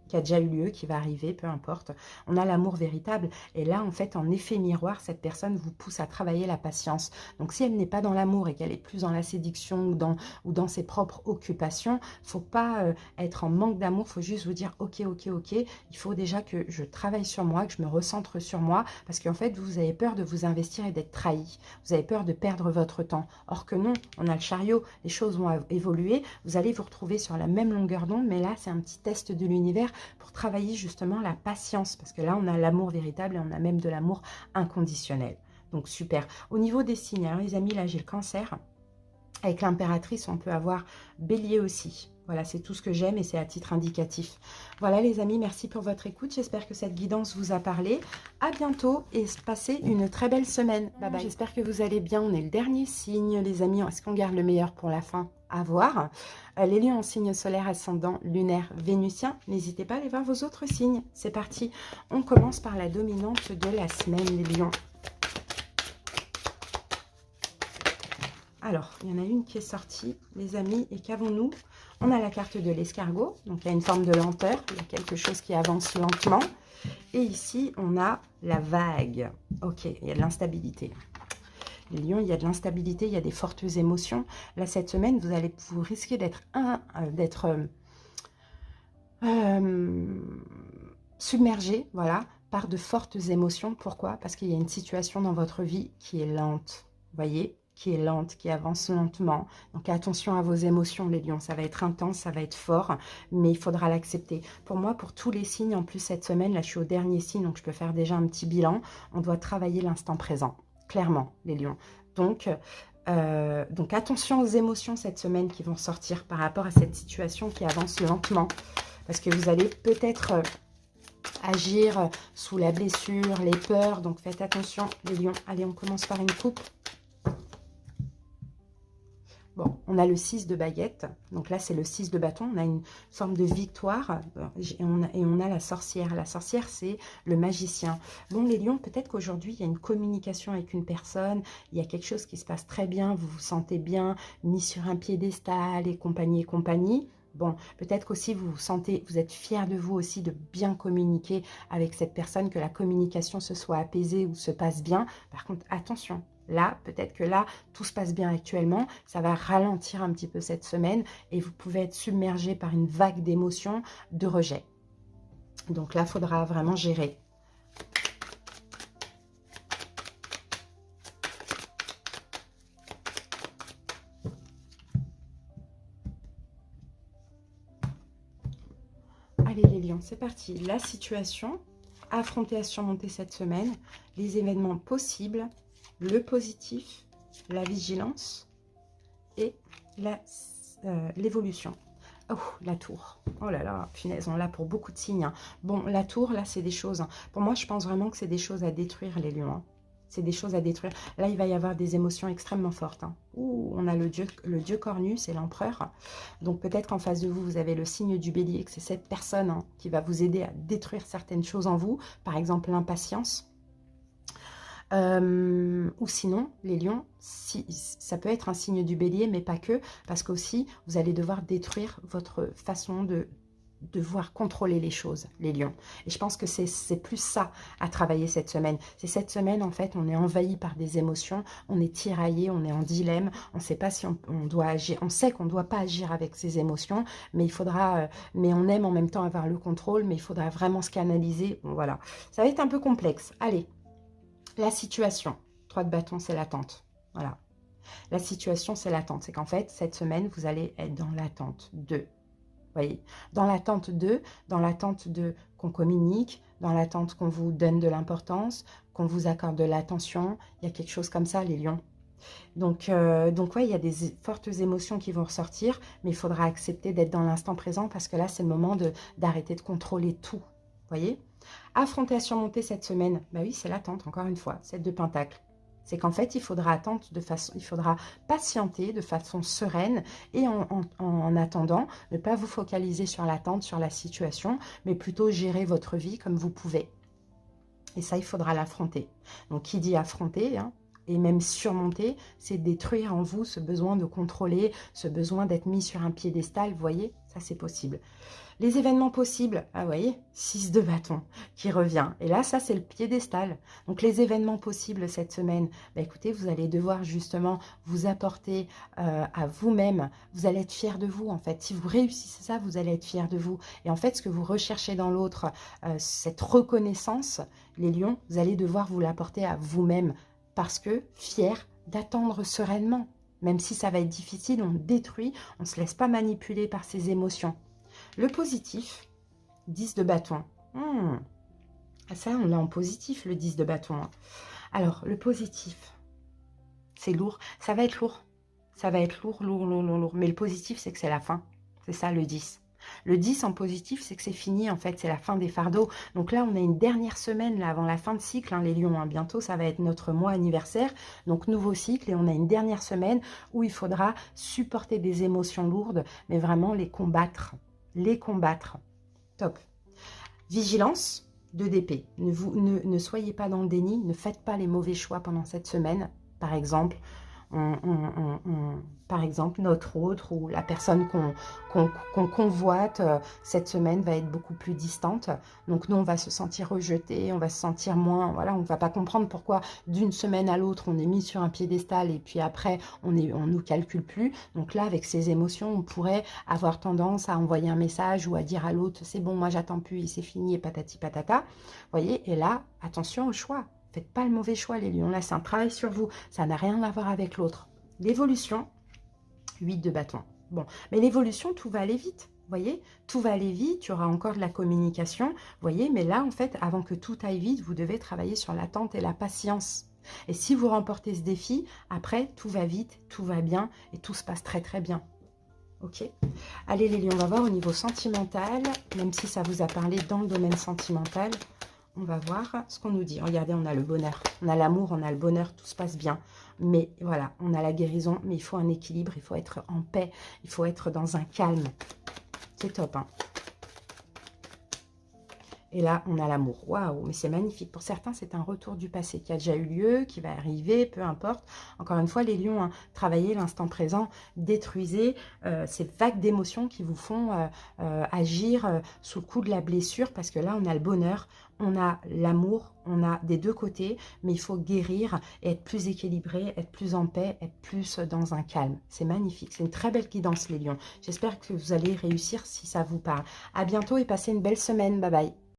qui a déjà eu lieu, qui va arriver, peu importe. On a l'amour véritable. Et là, en fait, en effet miroir, cette personne vous pousse à travailler la patience. Donc, si elle n'est pas dans l'amour et qu'elle est plus dans la séduction ou dans ses propres occupations, il ne faut pas être en manque d'amour. Il faut juste vous dire, ok, ok, ok. Il faut déjà que je travaille sur moi, que je me recentre sur moi. Parce qu'en fait, vous avez peur de vous investir et d'être trahi. Vous avez peur de perdre votre temps. Or que non, on a le chariot. Les choses vont évoluer. Vous allez vous retrouver sur la même longueur d'onde. Mais là, c'est un petit test de l'univers pour travailler justement la patience, parce que là, on a l'amour véritable et on a même de l'amour inconditionnel. Donc, super. Au niveau des signes, alors les amis, là, j'ai le cancer. Avec l'impératrice, on peut avoir bélier aussi. Voilà, c'est tout ce que j'aime et c'est à titre indicatif. Voilà les amis, merci pour votre écoute. J'espère que cette guidance vous a parlé. À bientôt et passez une très belle semaine. Bye bye. J'espère que vous allez bien. On est le dernier signe, les amis. Est-ce qu'on garde le meilleur pour la fin? À voir. Les lions en signe solaire, ascendant, lunaire, vénusien. N'hésitez pas à aller voir vos autres signes. C'est parti. On commence par la dominante de la semaine, les lions. Alors, il y en a une qui est sortie, les amis, et qu'avons-nous? On a la carte de l'escargot, donc il y a une forme de lenteur, il y a quelque chose qui avance lentement. Et ici, on a la vague. Ok, il y a de l'instabilité. Les lions, il y a de l'instabilité, il y a des fortes émotions. Là, cette semaine, vous risquez d'être submergé, voilà, par de fortes émotions. Pourquoi? Parce qu'il y a une situation dans votre vie qui est lente, vous voyez, qui est lente, qui avance lentement. Donc attention à vos émotions, les lions. Ça va être intense, ça va être fort, mais il faudra l'accepter. Pour moi, pour tous les signes, en plus cette semaine, là je suis au dernier signe, donc je peux faire déjà un petit bilan. On doit travailler l'instant présent, clairement, les lions. Donc attention aux émotions cette semaine qui vont sortir par rapport à cette situation qui avance lentement. Parce que vous allez peut-être agir sous la blessure, les peurs. Donc faites attention, les lions. Allez, on commence par une coupe. Bon, on a le 6 de baguette, donc là c'est le 6 de bâton, on a une forme de victoire et on a la sorcière. La sorcière c'est le magicien. Bon les lions, peut-être qu'aujourd'hui il y a une communication avec une personne, il y a quelque chose qui se passe très bien, vous vous sentez bien mis sur un piédestal et compagnie et compagnie. Bon, peut-être qu'aussi vous êtes fier de vous aussi de bien communiquer avec cette personne, que la communication se soit apaisée ou se passe bien. Par contre, attention. Là, peut-être que là, tout se passe bien actuellement. Ça va ralentir un petit peu cette semaine et vous pouvez être submergé par une vague d'émotions, de rejet. Donc là, il faudra vraiment gérer. Allez les lions, c'est parti. La situation, affronter à surmonter cette semaine, les événements possibles, le positif, la vigilance et l'évolution. Oh, la tour. Oh là là, punaise, on l'a pour beaucoup de signes. Hein. Bon, la tour, là, c'est des choses. Hein. Pour moi, je pense vraiment que c'est des choses à détruire, les lions. Hein. c'est des choses à détruire. Là, il va y avoir des émotions extrêmement fortes. Hein. Ouh, on a le dieu cornu, c'est l'empereur. Donc peut-être qu'en face de vous, vous avez le signe du bélier, que c'est cette personne hein, qui va vous aider à détruire certaines choses en vous. Par exemple, l'impatience. Ou sinon, les lions, si, ça peut être un signe du bélier, mais pas que, parce qu'aussi, vous allez devoir détruire votre façon de devoir contrôler les choses, les lions. Et je pense que c'est plus ça à travailler cette semaine. C'est cette semaine, en fait, on est envahi par des émotions, on est tiraillé, on est en dilemme, on ne sait pas si on doit agir, on sait qu'on ne doit pas agir avec ses émotions, mais il faudra, mais on aime en même temps avoir le contrôle, mais il faudra vraiment se canaliser. Bon, voilà, ça va être un peu complexe. Allez, la situation. 3 de bâton, c'est l'attente. Voilà. La situation, c'est l'attente. C'est qu'en fait, cette semaine, vous allez être dans l'attente de... Voyez, dans l'attente de qu'on communique, dans l'attente qu'on vous donne de l'importance, qu'on vous accorde de l'attention. Il y a quelque chose comme ça, les lions. Donc ouais, il y a des fortes émotions qui vont ressortir, mais il faudra accepter d'être dans l'instant présent parce que là, c'est le moment d'arrêter de contrôler tout. Voyez, affronter à surmonter cette semaine, bah oui, c'est l'attente, encore une fois, 7 de Pentacle. C'est qu'en fait, il faudra attendre il faudra patienter de façon sereine et en attendant, ne pas vous focaliser sur l'attente, sur la situation, mais plutôt gérer votre vie comme vous pouvez. Et ça, il faudra l'affronter. Donc, qui dit affronter, hein, et même surmonter, c'est détruire en vous ce besoin de contrôler, ce besoin d'être mis sur un piédestal, vous voyez, ça c'est possible. Les événements possibles, ah vous voyez, 6 de bâton qui revient. Et là, ça, c'est le piédestal. Donc, les événements possibles cette semaine, bah, écoutez, vous allez devoir justement vous apporter à vous-même. Vous allez être fiers de vous, en fait. Si vous réussissez ça, vous allez être fiers de vous. Et en fait, ce que vous recherchez dans l'autre, cette reconnaissance, les lions, vous allez devoir vous l'apporter à vous-même. Parce que fiers d'attendre sereinement. Même si ça va être difficile, on détruit, on ne se laisse pas manipuler par ses émotions. Le positif, 10 de bâton. Ça, on l'a en positif, le 10 de bâton. Alors, le positif, c'est lourd. Ça va être lourd. Ça va être lourd, lourd, lourd, lourd, lourd. Mais le positif, c'est que c'est la fin. C'est ça, le 10. Le 10 en positif, c'est que c'est fini, en fait, c'est la fin des fardeaux. Donc là, on a une dernière semaine là, avant la fin de cycle, hein, les lions. Hein. Bientôt, ça va être notre mois anniversaire, donc nouveau cycle. Et on a une dernière semaine où il faudra supporter des émotions lourdes, mais vraiment les combattre. Les combattre. Top. Vigilance, 2 d'épée. Ne soyez pas dans le déni, ne faites pas les mauvais choix pendant cette semaine. Par exemple, notre autre ou la personne qu'on convoite cette semaine va être beaucoup plus distante. Donc nous, on va se sentir rejeté, on va se sentir moins... Voilà, on ne va pas comprendre pourquoi d'une semaine à l'autre, on est mis sur un piédestal et puis après, on nous calcule plus. Donc là, avec ces émotions, on pourrait avoir tendance à envoyer un message ou à dire à l'autre, c'est bon, moi j'attends plus, c'est fini et patati patata. Vous voyez, et là, attention au choix. Faites pas le mauvais choix, les lions. Là, c'est un travail sur vous. Ça n'a rien à voir avec l'autre. L'évolution, 8 de bâton. Bon, mais l'évolution, tout va aller vite. Vous voyez, tout va aller vite. Il y aura encore de la communication. Vous voyez, mais là, en fait, avant que tout aille vite, vous devez travailler sur l'attente et la patience. Et si vous remportez ce défi, après, tout va vite, tout va bien et tout se passe très, très bien. Ok. Allez, les lions, on va voir au niveau sentimental, même si ça vous a parlé dans le domaine sentimental. On va voir ce qu'on nous dit. Regardez, on a le bonheur, on a l'amour, on a le bonheur, tout se passe bien. Mais voilà, on a la guérison, mais il faut un équilibre, il faut être en paix, il faut être dans un calme. C'est top, hein. Et là, on a l'amour. Waouh, mais c'est magnifique. Pour certains, c'est un retour du passé qui a déjà eu lieu, qui va arriver, peu importe. Encore une fois, les lions, hein, travaillez l'instant présent, détruisez ces vagues d'émotions qui vous font agir sous le coup de la blessure, parce que là, on a le bonheur, on a l'amour, on a des deux côtés, mais il faut guérir et être plus équilibré, être plus en paix, être plus dans un calme. C'est magnifique, c'est une très belle guidance, les lions. J'espère que vous allez réussir si ça vous parle. À bientôt et passez une belle semaine. Bye bye.